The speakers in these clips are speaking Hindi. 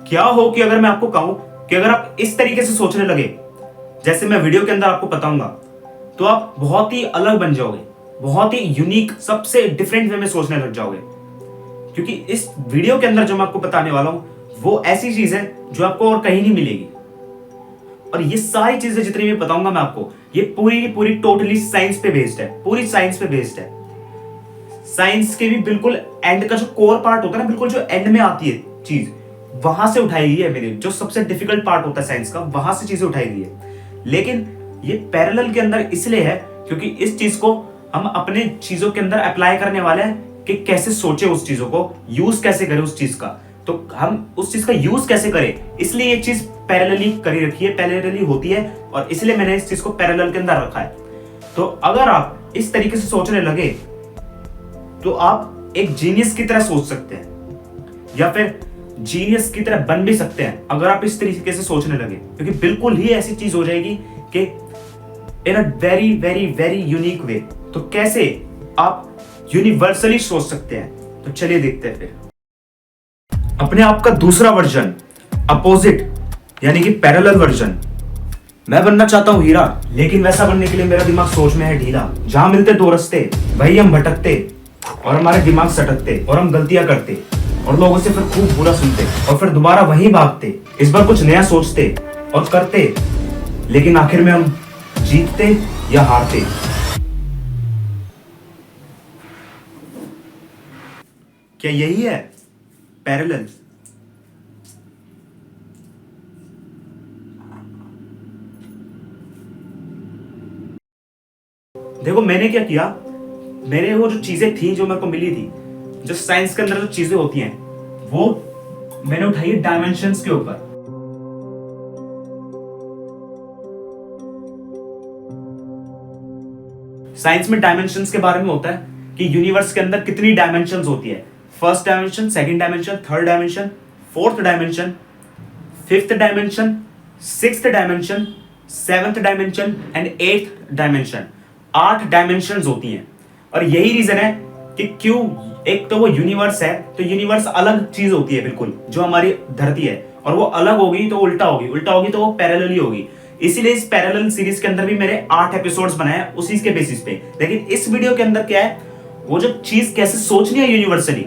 क्या हो कि अगर मैं आपको कहूं कि अगर आप इस तरीके से सोचने लगे जैसे मैं वीडियो के अंदर आपको बताऊंगा, तो आप बहुत ही अलग बन जाओगे, बहुत ही यूनिक, सबसे डिफरेंट वे में सोचने लग जाओगे। क्योंकि इस वीडियो के अंदर जो मैं आपको बताने वाला हूं वो ऐसी चीज है जो आपको और कहीं नहीं मिलेगी। और ये सारी चीजें जितनी भी बताऊंगा मैं आपको, ये पूरी पूरी टोटली साइंस पे बेस्ड है, पूरी साइंस पे बेस्ड है। साइंस के भी बिल्कुल एंड का जो कोर पार्ट होता है ना, बिल्कुल जो एंड में आती है चीज, वहां से उठाई गई है मेरी, जो सबसे डिफिकल्ट पार्ट होता है साइंस का, वहां से चीजें उठाई गई है। लेकिन ये पैरेलल के अंदर इसलिए है क्योंकि इस चीज को हम अपने चीजों के अंदर अप्लाई करने वाले हैं कि कैसे सोचे उस चीजों को, यूज कैसे करें उस चीज का, तो हम उस चीज का यूज कैसे करें, इसलिए ये चीज पैरेलली करी रखी है, पैरेलली होती है, और इसलिए मैंने इस चीज को पैरेलल के अंदर रखा है। तो अगर आप इस तरीके से सोचने लगे तो आप एक जीनियस की तरह सोच सकते हैं, या फिर जीनियस की तरह बन भी सकते हैं अगर आप इस तरीके से सोचने लगे, क्योंकि बिल्कुल ही ऐसी चीज हो जाएगी कि in a very very very unique way. तो कैसे आप यूनिवर्सली सोच सकते हैं, तो चलिए देखते हैं फिर। अपने आप का दूसरा वर्जन, अपोजिट, यानी कि पैरेलल वर्जन। मैं बनना चाहता हूं हीरा, लेकिन वैसा बनने के लिए मेरा दिमाग सोच में है ढीला। जहां मिलते दो रास्ते वही हम भटकते, और हमारे दिमाग सटकते, और हम गलतियां करते, और लोगों से फिर खूब बुरा सुनते, और फिर दोबारा वहीं भागते। इस बार कुछ नया सोचते और करते, लेकिन आखिर में हम जीतते या हारते। क्या यही है पैरेलल? देखो मैंने क्या किया, मैंने वो जो चीजें थी जो मेरे को मिली थी, जो साइंस के अंदर जो चीजें होती हैं, वो मैंने उठाई है डायमेंशंस के ऊपर। साइंस में डायमेंशंस के बारे में होता है कि यूनिवर्स के अंदर कितनी डायमेंशंस होती है। First dimension, second dimension, third dimension, fourth dimension, fifth dimension, sixth dimension, seventh dimension and eighth dimension. 8 dimensions होती हैं। और यही रीजन है कि क्यों, एक तो वो यूनिवर्स है, तो यूनिवर्स अलग चीज होती है बिल्कुल, जो हमारी धरती है, और वो अलग होगी तो उल्टा होगी, उल्टा होगी तो वो पैरेलल ही होगी। इसीलिए इस पैरेलल सीरीज के अंदर भी मैंने 8 एपिसोड्स बनाए उसी के बेसिस पे। लेकिन इस वीडियो के अंदर क्या है, वो जो चीज कैसे सोचनी है यूनिवर्सली,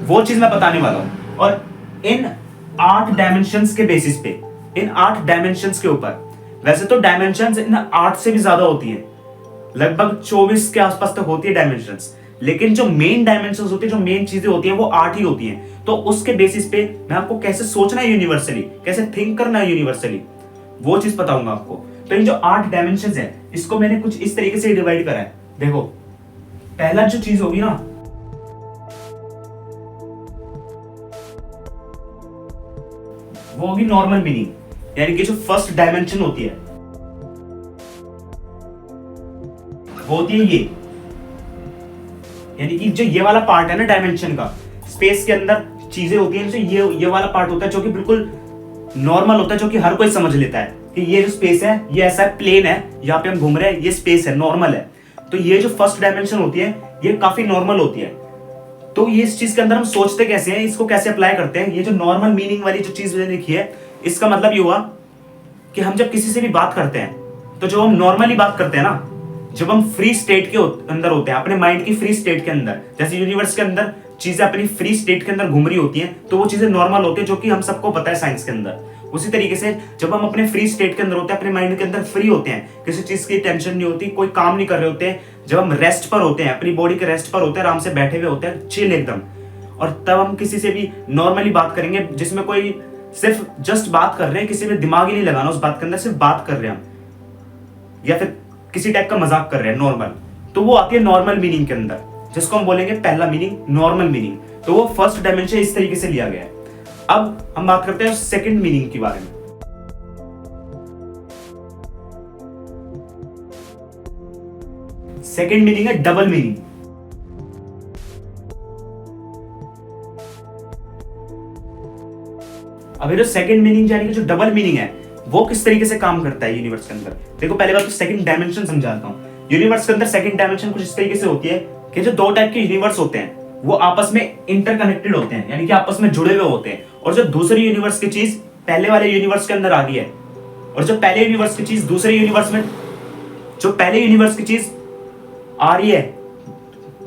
वो चीज मैं बताने वाला हूं। और इन 8 डायमेंशंस के बेसिस पे, इन 8 डायमेंशंस के ऊपर, वैसे तो डायमेंशंस इन 8 से भी ज्यादा होती है, लगभग 24 के आसपास तक होती है डायमेंशंस, लेकिन जो मेन डायमेंशंस होती है, जो मेन चीजें होती हैं, वो 8 ही होती हैं। तो उसके बेसिस पे मैं आपको कैसे सोचना है यूनिवर्सली, कैसे थिंक करना है यूनिवर्सली, वो चीज बताऊंगा आपको। तो इन जो 8 डायमेंशंस है, इसको मैंने कुछ इस तरीके से डिवाइड करा है। देखो, पहला जो चीज होगी ना, वो होगी नॉर्मल मीनिंग, यानी कि जो फर्स्ट डायमेंशन होती है वो होती है ये, यानी कि जो ये वाला पार्ट है ना डायमेंशन का, स्पेस के अंदर चीजें होती हैं, जो ये वाला पार्ट होता है जो कि बिल्कुल नॉर्मल होता है, जो कि हर कोई समझ लेता है कि ये जो स्पेस है, ये ऐसा प्लेन है, यहाँ पे हम घूम रहे हैं, ये स्पेस है, नॉर्मल है। तो ये जो फर्स्ट डायमेंशन होती है, ये काफी नॉर्मल होती है। तो ये इस चीज के अंदर हम सोचते कैसे हैं, इसको कैसे अप्लाई करते हैं, ये जो नॉर्मल मीनिंग वाली जो चीज मैंने लिखी है, इसका मतलब ये हुआ कि हम जब किसी से भी बात करते हैं, तो जब हम नॉर्मली बात करते हैं ना, जब हम फ्री स्टेट के अंदर होते हैं, अपने माइंड की फ्री स्टेट के अंदर, जैसे यूनिवर्स के अंदर चीजें अपनी फ्री स्टेट के अंदर घूम रही होती हैं, तो वो चीजें नॉर्मल होती है, जो कि हम सबको पता है साइंस के अंदर। उसी तरीके से जब हम अपने फ्री स्टेट के अंदर होते हैं, अपने माइंड के अंदर फ्री होते हैं, किसी चीज की टेंशन नहीं होती, कोई काम नहीं कर रहे होते हैं, जब हम रेस्ट पर होते हैं, अपनी बॉडी के रेस्ट पर होते हैं, आराम से बैठे हुए होते हैं, चिल एकदम, और तब हम किसी से भी नॉर्मली बात करेंगे, जिसमें कोई सिर्फ जस्ट बात कर रहे हैं, किसी में दिमाग ही नहीं लगाना उस बात के अंदर, सिर्फ बात कर रहे हैं हम, या फिर किसी टाइप का मजाक कर रहे हैं नॉर्मल, तो वो आती है नॉर्मल मीनिंग के अंदर, जिसको हम बोलेंगे पहला मीनिंग, नॉर्मल मीनिंग। तो वो फर्स्ट डायमेंशन इस तरीके से लिया गया है। अब हम बात करते हैं सेकंड मीनिंग के बारे में। सेकंड मीनिंग है डबल मीनिंग। अब ये जो सेकंड मीनिंग यानी कि जो डबल मीनिंग है, वो किस तरीके से काम करता है यूनिवर्स के अंदर। देखो, पहले बात तो सेकंड डायमेंशन समझाता हूं। यूनिवर्स के अंदर सेकंड डायमेंशन कुछ इस तरीके से होती है कि जो 2 टाइप के यूनिवर्स होते हैं, वो आपस में इंटरकनेक्टेड होते हैं, यानी कि आपस में जुड़े हुए होते हैं, और जो दूसरी यूनिवर्स की चीज पहले वाले यूनिवर्स के अंदर आ रही है, और जो पहले यूनिवर्स की चीज दूसरे यूनिवर्स में, जो पहले यूनिवर्स की चीज आ रही है,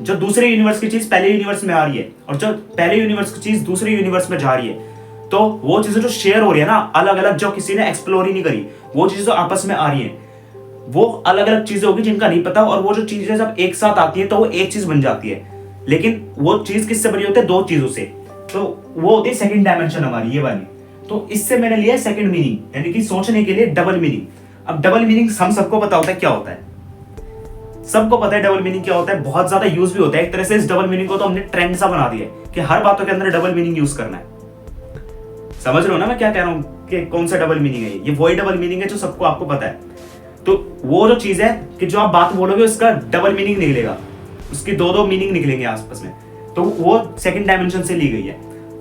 जो दूसरे यूनिवर्स की चीज पहले यूनिवर्स में आ रही है, और जो पहले यूनिवर्स की चीज दूसरे यूनिवर्स में जा रही है, तो वो चीजें जो शेयर हो रही है ना, अलग अलग, जो किसी ने एक्सप्लोर ही नहीं करी, वो चीजें जो आपस में आ रही है, वो अलग अलग चीजें होगी जिनका नहीं पता, और वो जो चीजें जब एक साथ आती है तो वो एक चीज बन जाती है। लेकिन वो चीज किससे बनी होती है? दो चीजों से। तो वो होती है सेकंड डायमेंशन हमारी, ये वाली। तो इससे मैंने लिया सेकंड मीनिंग, यानी कि सोचने के लिए डबल मीनिंग। अब डबल मीनिंग हम सबको पता होता है क्या होता है, सबको पता है डबल मीनिंग क्या होता है, बहुत ज्यादा यूज भी होता है। एक तरह से इस डबल मीनिंग को तो हमने ट्रेंड सा बना दिया है कि हर बातों के अंदर डबल मीनिंग यूज करना है। समझ रहे हो ना मैं क्या कह रहा हूँ कि कौन सा डबल मीनिंग है? ये वही डबल मीनिंग है जो सबको आपको पता है। तो वो जो चीज है कि जो आप बात बोलोगे उसका डबल मीनिंग निकलेगा, उसकी दो दो मीनिंग निकलेंगे आपस में, तो वो सेकंड डायमेंशन से ली गई है।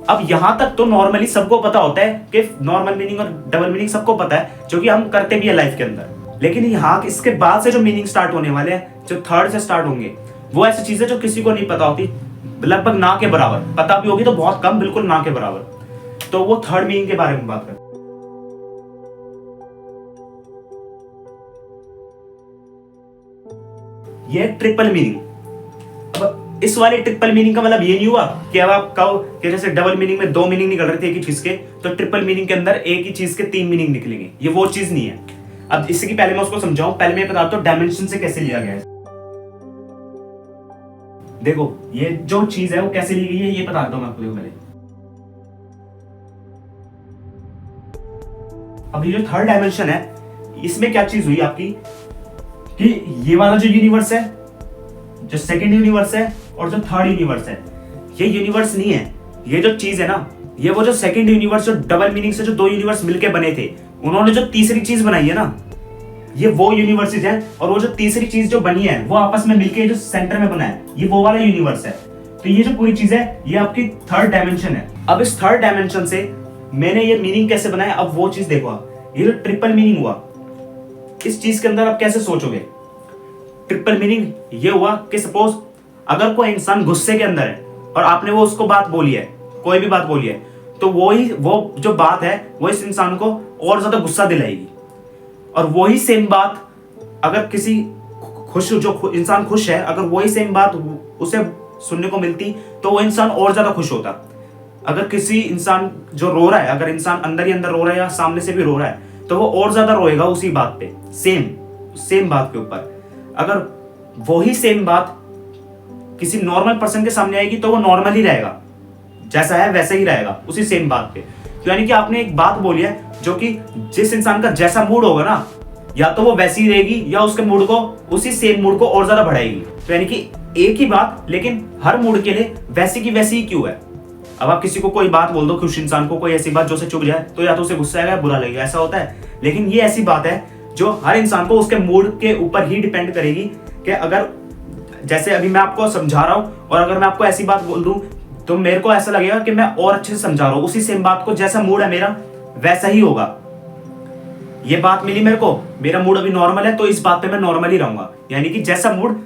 अब यहां तक तो नॉर्मली सबको पता होता है कि नॉर्मल मीनिंग और डबल मीनिंग सबको पता है, जो कि हम करते भी है लाइफ के अंदर। लेकिन यहाँ इसके बाद से जो मीनिंग स्टार्ट होने वाले हैं, जो थर्ड से स्टार्ट होंगे, वो ऐसी चीजें जो किसी को नहीं पता होती, लगभग ना के बराबर, पता भी होगी तो बहुत कम, बिल्कुल ना के बराबर। तो वो थर्ड मीनिंग के बारे में बात करते हैं। ये ट्रिपल मीनिंग। अब इस वाले ट्रिपल मीनिंग का मतलब ये नहीं हुआ कि अब आप कहो कि जैसे डबल मीनिंग में दो मीनिंग निकल रहे थे एक ही चीज के, तो ट्रिपल मीनिंग के अंदर एक ही चीज के तीन मीनिंग निकलेंगे, ये वो चीज नहीं है। अब इससे की पहले मैं उसको समझाऊं, पहले मैं बताता हूं डायमेंशन से कैसे लिया गया है। देखो ये जो चीज है वो कैसे ली गई है, ये बताता हूं मैं आपको। देखो पहले, अब ये जो थर्ड डायमेंशन है, इसमें क्या चीज हुई आपकी कि ये वाला जो यूनिवर्स है, जो सेकंड यूनिवर्स है और जो थर्ड यूनिवर्स है, ये यूनिवर्स नहीं है। ये जो चीज है ना, ये वो जो सेकंड यूनिवर्स, जो डबल मीनिंग से जो दो यूनिवर्स मिलके बने थे, उन्होंने जो तीसरी चीज बनाई है ना, ये वो यूनिवर्सेस है। और वो जो तीसरी चीज जो बनी है वो आपस में मिलके जो सेंटर में बना है, ये वो वाला यूनिवर्स है। तो ये जो पूरी चीज है ये आपकी थर्ड डायमेंशन है। अब इस थर्ड डायमेंशन से मैंने ये मीनिंग कैसे बनाया, अब वो चीज देखो आप। ये जो ट्रिपल मीनिंग हुआ, इस चीज के अंदर आप कैसे सोचोगे? ट्रिपल मीनिंग ये हुआ कि सपोज अगर कोई इंसान गुस्से के अंदर है और आपने वो उसको बात बोली है, कोई भी बात बोली है, तो वो जो बात है वो इस इंसान को और ज्यादा गुस्सा दिलाएगी। और वही सेम बात अगर किसी जो इंसान खुश है, अगर वही सेम बात उसे सुनने को मिलती तो वो इंसान और ज्यादा खुश होता। अगर किसी इंसान जो रो रहा है, अगर इंसान अंदर ही अंदर रो रहा है या सामने से भी रो रहा है, तो वो और ज्यादा रोएगा उसी बात पे, सेम बात के ऊपर। अगर वही सेम बात किसी नॉर्मल पर्सन के सामने आएगी तो वो नॉर्मल ही रहेगा, जैसा है वैसे ही रहेगा उसी सेम बात पे। तो यानी कि आपने एक बात बोली है जो कि जिस इंसान का जैसा मूड होगा ना, या तो वो वैसी रहेगी या उसके मूड को, उसी सेम मूड को और ज्यादा बढ़ाएगी। तो यानी कि एक ही बात लेकिन हर मूड के लिए वैसी की वैसी ही क्यों है। अब आप किसी को कोई बात बोल दो, खुश इंसान को कोई ऐसी बात जो उसे चुभ जाए, तो या तो उसे गुस्सा आएगा, बुरा लगेगा, ऐसा होता है। लेकिन ये ऐसी बात है जो हर इंसान को उसके मूड के ऊपर ही डिपेंड करेगी कि अगर जैसे अभी मैं आपको समझा रहा हूं और अगर मैं आपको ऐसी बात बोल दूं तो मेरे को ऐसा लगेगा कि मैं और अच्छे से समझा रहा हूं, उसी सेम बात को, जैसा मूड है मेरा वैसा ही होगा। ये बात मिली मेरे को, मेरा मूड अभी नॉर्मल है तो इस बात पे मैं नॉर्मल ही रहूंगा, यानी कि जैसा मूड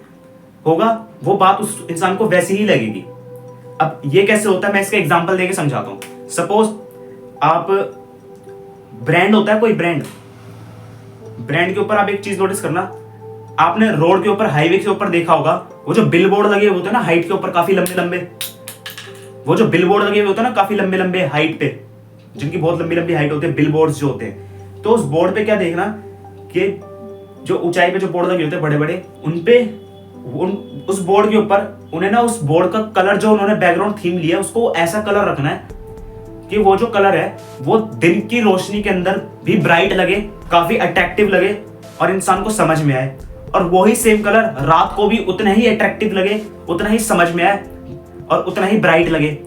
होगा वो बात उस इंसान को वैसी ही लगेगी। अब ये कैसे होता है, मैं इसका एग्जांपल देके समझाता हूं। सपोज आप, ब्रांड होता है कोई ब्रांड के ऊपर आप एक चीज नोटिस करना, आपने रोड के ऊपर, हाईवे के ऊपर देखा होगा, वो जो बिल बोर्ड लगे होते हैं ना हाइट के ऊपर, काफी लंबे लंबे, वो जो बिल बोर्ड लगे हुए होते हैं ना काफी लंबे लंबे हाइट पे, जिनकी बहुत लंबी लंबी हाइट होती है, बिल बोर्ड जो होते हैं, तो उस बोर्ड पे क्या देखना कि जो ऊंचाई पे जो बोर्ड लगे होते हैं बड़े बड़े, उनपे उस बोर्ड के ऊपर उन्हें ना उस बोर्ड का कलर जो उन्होंने बैकग्राउंड थीम लिया उसको ऐसा कलर रखना है कि वो जो कलर है वो दिन की रोशनी के अंदर भी ब्राइट लगे, काफी अट्रैक्टिव लगे और इंसान को समझ में आए। और वही सेम कलर रात को भी उतना ही अट्रैक्टिव लगे, उतना ही समझ में आए और उतना ही ब्राइट लगे,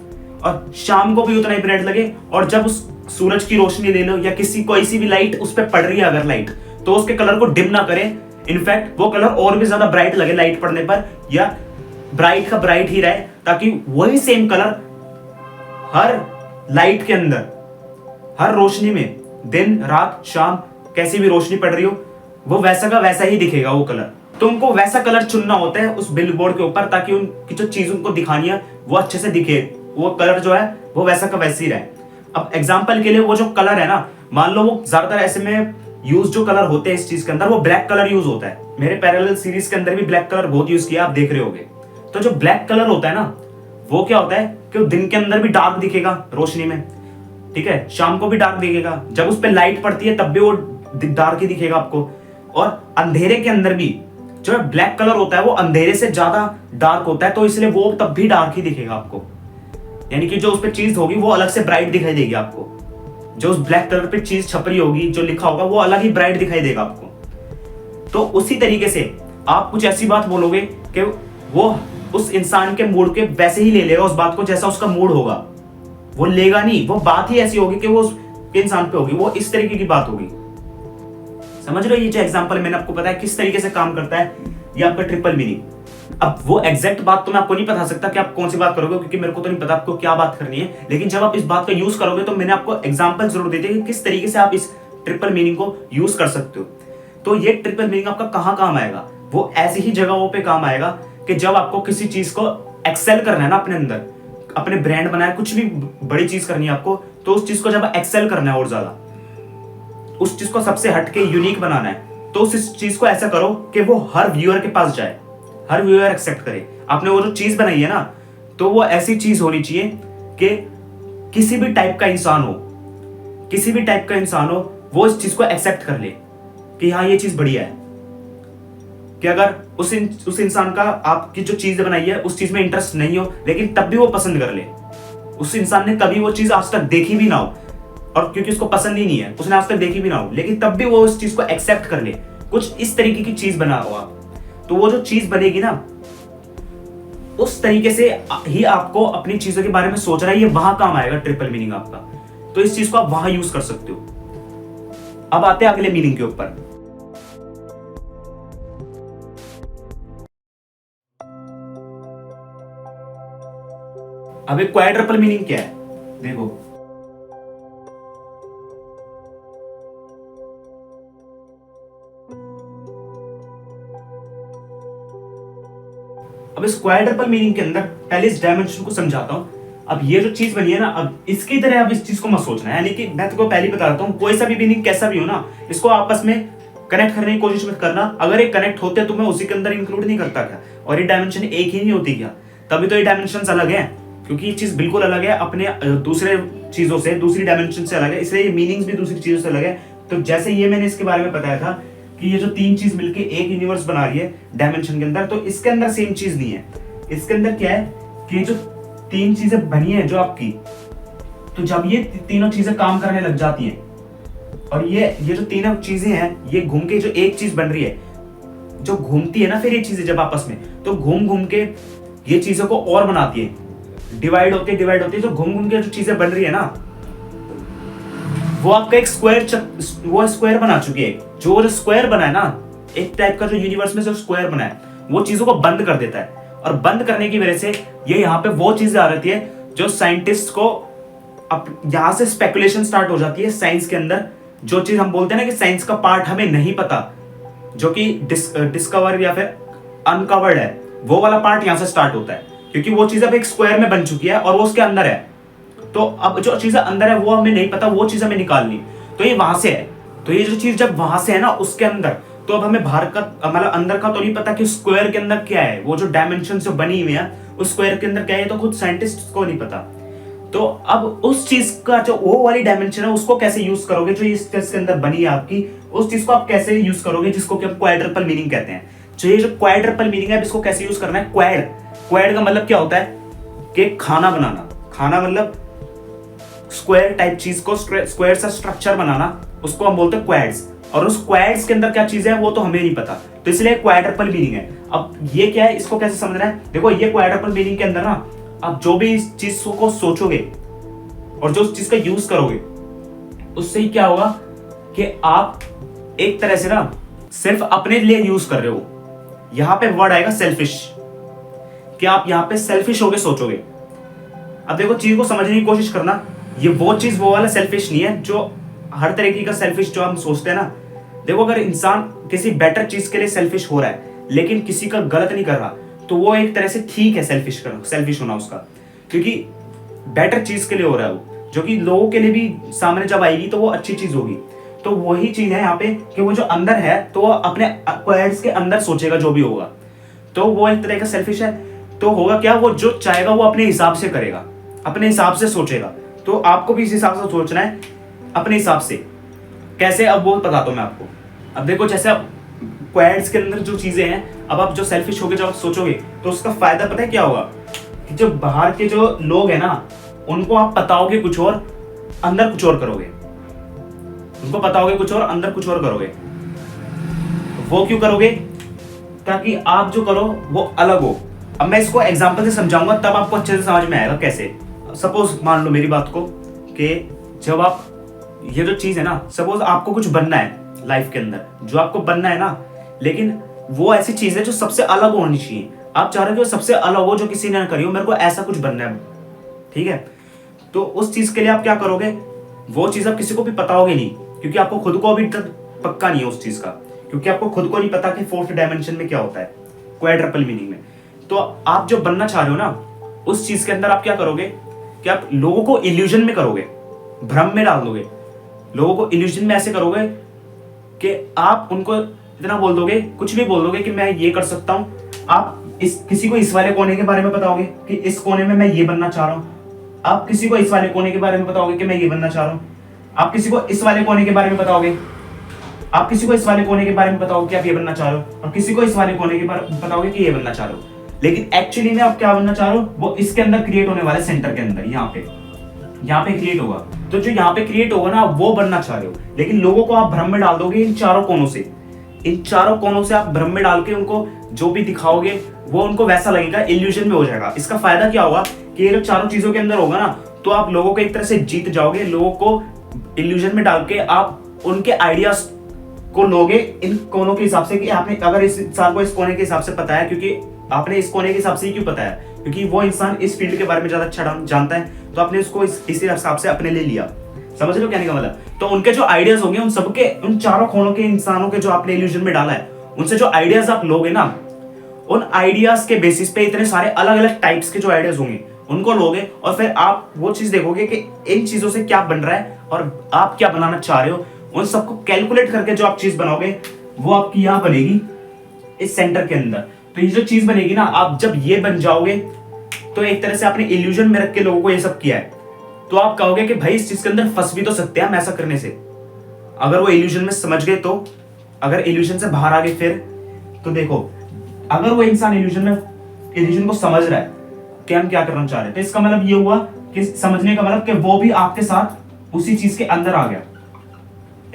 और शाम को भी उतना ही ब्राइट लगे। और जब उस सूरज की रोशनी ले लो या कोई सी भी लाइट उस पर पड़ रही है अगर लाइट, तो उसके कलर को डिम ना करे, इनफैक्ट वो कलर और भी ज्यादा ब्राइट लगे लाइट पड़ने पर, या ब्राइट का ब्राइट ही रहे, ताकि वही सेम कलर हर लाइट के अंदर, हर रोशनी में, दिन रात शाम कैसी भी रोशनी पड़ रही हो, वो वैसा का वैसा ही दिखेगा वो कलर। तो उनको वैसा कलर चुनना होता है उस बिलबोर्ड के ऊपर, ताकि उनकी जो चीज उनको दिखानी है वो अच्छे से दिखे, वो कलर जो है वो वैसा का वैसे ही रहे। अब एग्जाम्पल के लिए वो जो कलर है ना, मान लो वो ज्यादातर ऐसे में यूज जो कलर होते हैं इस चीज के अंदर, वो ब्लैक कलर यूज होता है। मेरे पैरेलल सीरीज के अंदर भी ब्लैक कलर बहुत यूज किया, आप देख रहे होगे। तो जो ब्लैक कलर होता है ना, वो क्या होता है कि वो दिन के अंदर भी डार्क दिखेगा रोशनी में, ठीक है, शाम को भी डार्क दिखेगा, जब उस पर लाइट पड़ती है तब भी वो डार्क ही दिखेगा आपको, और अंधेरे के अंदर भी जो ब्लैक कलर होता है वो अंधेरे से ज्यादा डार्क होता है, तो इसलिए वो तब भी डार्क ही दिखेगा आपको। यानी कि जो उस पर चीज होगी वो अलग से ब्राइट दिखाई देगी आपको, जो उस ब्लैक कलर पे चीज छप रही होगी, जो लिखा होगा वो अलग ही ब्राइट दिखाई देगा आपको। तो उसी तरीके से आप कुछ ऐसी बात बोलोगे कि वो उस इंसान के मूड के वैसे ही ले लेगा उस बात को, जैसा उसका मूड होगा। वो लेगा नहीं, वो बात ही ऐसी होगी कि वो उस इंसान पे होगी, वो इस तरीके की बात होगी। समझ रहे हो? ये जो एग्जांपल मैंने आपको बताया किस तरीके से काम करता है, ये आपका ट्रिपल मीनिंग। अब वो एग्जैक्ट बात तो मैं आपको नहीं बता सकता कि आप कौन सी बात करोगे, क्योंकि मेरे को तो नहीं पता आपको क्या बात करनी है, लेकिन जब आप इस बात का यूज करोगे तो मैंने आपको एग्जांपल जरूर दे दिया कि किस तरीके से आप इस ट्रिपल मीनिंग को यूज कर सकते हो। तो ये ट्रिपल मीनिंग आपका कहां काम आएगा? वो ऐसी ही जगहों पे काम आएगा कि जब आपको किसी चीज को एक्सेल करना है ना अपने अंदर, अपने ब्रांड बनाया, कुछ भी बड़ी चीज करनी है आपको, तो उस चीज को जब एक्सेल करना है और ज्यादा, उस चीज को सबसे हटके यूनिक बनाना है, तो उस चीज को ऐसा करो कि वो हर व्यूअर के पास जाए, हर व्यूअर एक्सेप्ट करे। आपने वो जो चीज बनाई है ना, तो वो ऐसी चीज होनी चाहिए कि किसी भी टाइप का इंसान हो, किसी भी टाइप का इंसान हो, वो इस चीज को एक्सेप्ट कर ले कि हाँ ये चीज बढ़िया है। कि अगर उस इंसान का आपकी जो चीज बनाई है उस चीज में इंटरेस्ट नहीं हो, लेकिन तब भी वो पसंद कर ले। उस इंसान ने कभी वो चीज आज तक देखी भी ना हो, और क्योंकि उसको पसंद ही नहीं है, उसने आज तक देखी भी ना हो, लेकिन तब भी वो उस चीज को एक्सेप्ट कर ले। कुछ इस तरीके की चीज बना हो आप, तो वो जो चीज बनेगी ना, उस तरीके से ही आपको अपनी चीजों के बारे में सोचना है, ये वहां काम आएगा ट्रिपल मीनिंग आपका। तो इस चीज को आप वहां यूज कर सकते हो। अब आते हैं अगले मीनिंग के ऊपर। अब एक क्वाड्रपल मीनिंग क्या है, देखो। अब इस क्वाड्रपल मीनिंग के अंदर पहले इस डायमेंशन को समझाता हूं। अब ये जो चीज बनी है ना, अब इसकी तरह अब इस चीज को मत सोचना है। यानी कि मैं तुमको पहले बता देता हूं, कोई सा भी मीनिंग कैसा भी हो ना, इसको आपस में कनेक्ट करने की कोशिश मत करना। अगर ये कनेक्ट होते तो मैं उसी के अंदर इंक्लूड नहीं करता क्या, और ये डायमेंशन एक ही नहीं होती क्या? तभी तो ये डायमेंशन अलग है, क्योंकि ये चीज बिल्कुल अलग है अपने दूसरे चीजों से, दूसरी डायमेंशन से अलग है, इसलिए ये मीनिंग्स भी दूसरी चीजों से अलग है। तो जैसे ये मैंने इसके बारे में बताया था कि ये जो तीन चीज मिलके एक यूनिवर्स बना रही है डायमेंशन के अंदर, तो इसके अंदर सेम चीज नहीं है। इसके अंदर क्या है कि जो तीन चीजें बनी है जो आपकी, तो जब ये तीनों चीजें काम करने लग जाती हैं, और ये जो तीनों चीजें हैं, ये घूम के जो एक चीज बन रही है, जो घूमती है ना फिर ये चीजें जब आपस में, तो घूम घूम के ये चीजों को और बनाती है, डिवाइड होती है, तो घूम घूम के जो चीजें बन रही है ना, वो आपका एक स्क्वायर बना चुकी है। जो स्क्वायर बना है ना, एक टाइप का जो यूनिवर्स में जो स्क्वायर बना है, वो चीजों को बंद कर देता है, और बंद करने की वजह से ये यहाँ पे वो चीज आ जाती है जो साइंटिस्ट को अब यहां से स्पेकुलेशन स्टार्ट हो जाती है साइंस के अंदर। जो चीज हम बोलते हैं ना कि साइंस का पार्ट हमें नहीं पता, जो कि डिस्कवर या फिर अनकवर्ड है, वो वाला पार्ट यहां से स्टार्ट होता है, क्योंकि वो चीज अब एक स्क्वायर में बन चुकी है और वो उसके अंदर है। तो अब जो चीज अंदर है वो हमें नहीं पता, वो चीज हमें निकालनी, तो ये वहां से है। तो ये जो चीज जब वहां से है ना उसके अंदर, तो अब हमें बाहर का मतलब अंदर का तो नहीं पता कि स्क्वायर के अंदर क्या है, वो जो डायमेंशन जो बनी हुई है उस स्क्वायर के अंदर क्या है, तो खुद साइंटिस्ट को नहीं पता। तो अब उस चीज का जो वो वाली डायमेंशन है उसको कैसे यूज करोगे, जो इस चीज के अंदर बनी है आपकी, उस चीज को आप कैसे यूज करोगे, जिसको कि हम क्वाड्रपल मीनिंग कहते हैं। तो ये जो क्वाड्रपल मीनिंग है, इसको कैसे यूज करना है? क्वाड का मतलब क्या होता है कि खाना बनाना, खाना मतलब स्क्वायर टाइप चीज को स्क्वायर सा स्ट्रक्चर बनाना, उसको हम बोलते हैं क्वाड्स। और उस क्वाड्स के अंदर क्या चीज है वो तो हमें नहीं पता, तो इसलिए क्वाड्रपल मीनिंग है। अब ये क्या है, इसको कैसे समझना है? देखो ये क्वाड्रपल मीनिंग के अंदर ना, आप जो भी इस चीज को सोचोगे और जो उस चीज का यूज करोगे, उससे ही क्या होगा कि आप एक तरह से ना सिर्फ अपने लिए यूज कर रहे हो। यहां पे वर्ड आएगा सेल्फिश, कि आप यहां पे सेल्फिश होके सोचोगे। अब देखो चीज को समझने की कोशिश करना, ये वो चीज वो वाला सेल्फिश नहीं है जो हर तरीके का सेल्फिश जो हम सोचते हैं ना। देखो अगर इंसान किसी बेटर चीज के लिए सेल्फिश हो रहा है लेकिन किसी का गलत नहीं कर रहा, तो वो एक तरह से ठीक है सेल्फिश होना उसका, क्योंकि बेटर चीज के लिए हो रहा है वो। जो कि लोगों के लिए भी सामने जब आएगी तो वो अच्छी चीज होगी। तो वही चीज है यहाँ पे कि वो जो अंदर है तो वो अपने क्वाड्स के अंदर सोचेगा जो भी होगा, तो वो एक तरह का सेल्फिश है। तो होगा क्या, वो जो चाहेगा वो अपने हिसाब से करेगा, अपने हिसाब से सोचेगा। तो आपको भी इस हिसाब से सोचना है, अपने हिसाब से। कैसे, अब वो बताता हूं मैं आपको। अब देखो, जैसे आप क्वाड्स के अंदर जो चीजें हैं, अब आप जो सेल्फिश होगे जब आप सोचोगे तो उसका फायदा पता है क्या होगा, कि जो बाहर के जो लोग हैं ना उनको आप बताओगे कुछ और, अंदर कुछ और करोगे। उनको बताओगे कुछ और, अंदर कुछ और करोगे। वो क्यों करोगे, ताकि आप जो करो वो अलग हो। अब मैं इसको एग्जांपल से समझाऊंगा तब आपको अच्छे से समझ में आएगा कैसे। सपोज मान लो मेरी बात को कि जब आप ये जो चीज है ना, सपोज आपको कुछ बनना है लाइफ के अंदर, जो आपको बनना है ना, लेकिन वो ऐसी चीज है जो सबसे अलग होनी चाहिए। आप चाह रहे हो कि वो सबसे अलग हो, जो किसी ने ना करी हो, मेरे को ऐसा कुछ बनना है, ठीक है। तो उस चीज के लिए आप क्या करोगे, वो चीज आप किसी को भी बताओगे नहीं, क्योंकि आपको खुद को अभी तक पक्का नहीं है उस चीज का, क्योंकि आपको खुद को नहीं पता कि फोर्थ डायमेंशन में क्या होता है, क्वाड्रपल मीनिंग में। तो आप जो बनना चाह रहे हो ना, उस चीज के अंदर आप क्या करोगे कि आप लोगों को इल्यूजन में करोगे, भ्रम में डाल दोगे। लोगों को इल्यूजन में ऐसे करोगे कि आप उनको इतना बोल दोगे, कुछ भी बोल दोगे कि मैं ये कर सकता हूं। आप किसी को इस वाले कोने के बारे में बताओगे कि इस कोने में मैं ये बनना चाह रहा हूं। आप किसी को इस वाले कोने के बारे में बताओगे कि मैं ये बनना चाह रहा हूं। आप किसी को इस वाले कोने के बारे में बताओगे, आप किसी को इस वाले कोने के बारे में बताओगे कि आप ये बनना चाह रहे हो, और किसी को इस वाले कोने के बारे में बताओगे कि ये बनना चाह रहे हो। लेकिन एक्चुअली में आप क्या बनना चाह रहे हो, वो इसके अंदर क्रिएट होने वाले सेंटर के अंदर, यहाँ पे क्रिएट होगा। तो जो यहाँ पे क्रिएट होगा ना, वो बनना चाह रहे हो। लेकिन लोगों को आप भ्रम में डाल दोगे इन चारों कोनों से, इन चारों कोनों से आप भ्रम में डाल के उनको जो भी दिखाओगे वो उनको वैसा लगेगा, इल्यूजन में हो जाएगा। इसका फायदा क्या होगा कि ये चारों चीजों के अंदर होगा ना, तो आप लोगों को एक तरह से जीत जाओगे। लोगों को इल्यूजन में डाल के आप उनके आइडियाज को लोगे इन कोनों के हिसाब से, कि आपने अगर इस इंसान को इस कोने के हिसाब से पता है, क्योंकि आपने इस कोने के हिसाब से ही क्यों पता है, क्योंकि वो इंसान इस फील्ड के बारे में ज्यादा अच्छा जानता है, तो आपने उसको इसी हिसाब से अपने ले लिया। समझ रहे हो कहने का मतलब। तो उनके जो आइडियाज होंगे, उन सबके, उन चारों कोनों के इंसानों के जो आपने इल्यूजन में डाला है, उनसे जो आइडियाज आप लोगे ना, उन आइडियाज के बेसिस पे इतने सारे अलग अलग टाइप्स के जो आइडियाज होंगे उनको लोगे, और फिर आप वो चीज देखोगे कि इन चीजों से क्या बन रहा है और आप क्या बनाना चाह रहे हो। उन सबको कैलकुलेट करके जो आप चीज बनाओगे वो आपकी यहाँ बनेगी इस सेंटर के अंदर। तो ये जो चीज बनेगी ना, आप जब ये बन जाओगे तो एक तरह से आपने इल्यूजन में रख के लोगों को ये सब किया है, तो आप कहोगे कि भाई इस चीज के अंदर फंस भी तो सकते हैं हम ऐसा करने से। अगर वो इल्यूजन में समझ गए तो, अगर इल्यूजन से बाहर आ गए फिर, तो देखो अगर वो इंसान इल्यूजन को समझ रहा है कि हम क्या करना चाह रहे हैं, तो इसका मतलब ये हुआ कि समझने का मतलब कि वो भी आपके साथ उसी चीज के अंदर आ गया,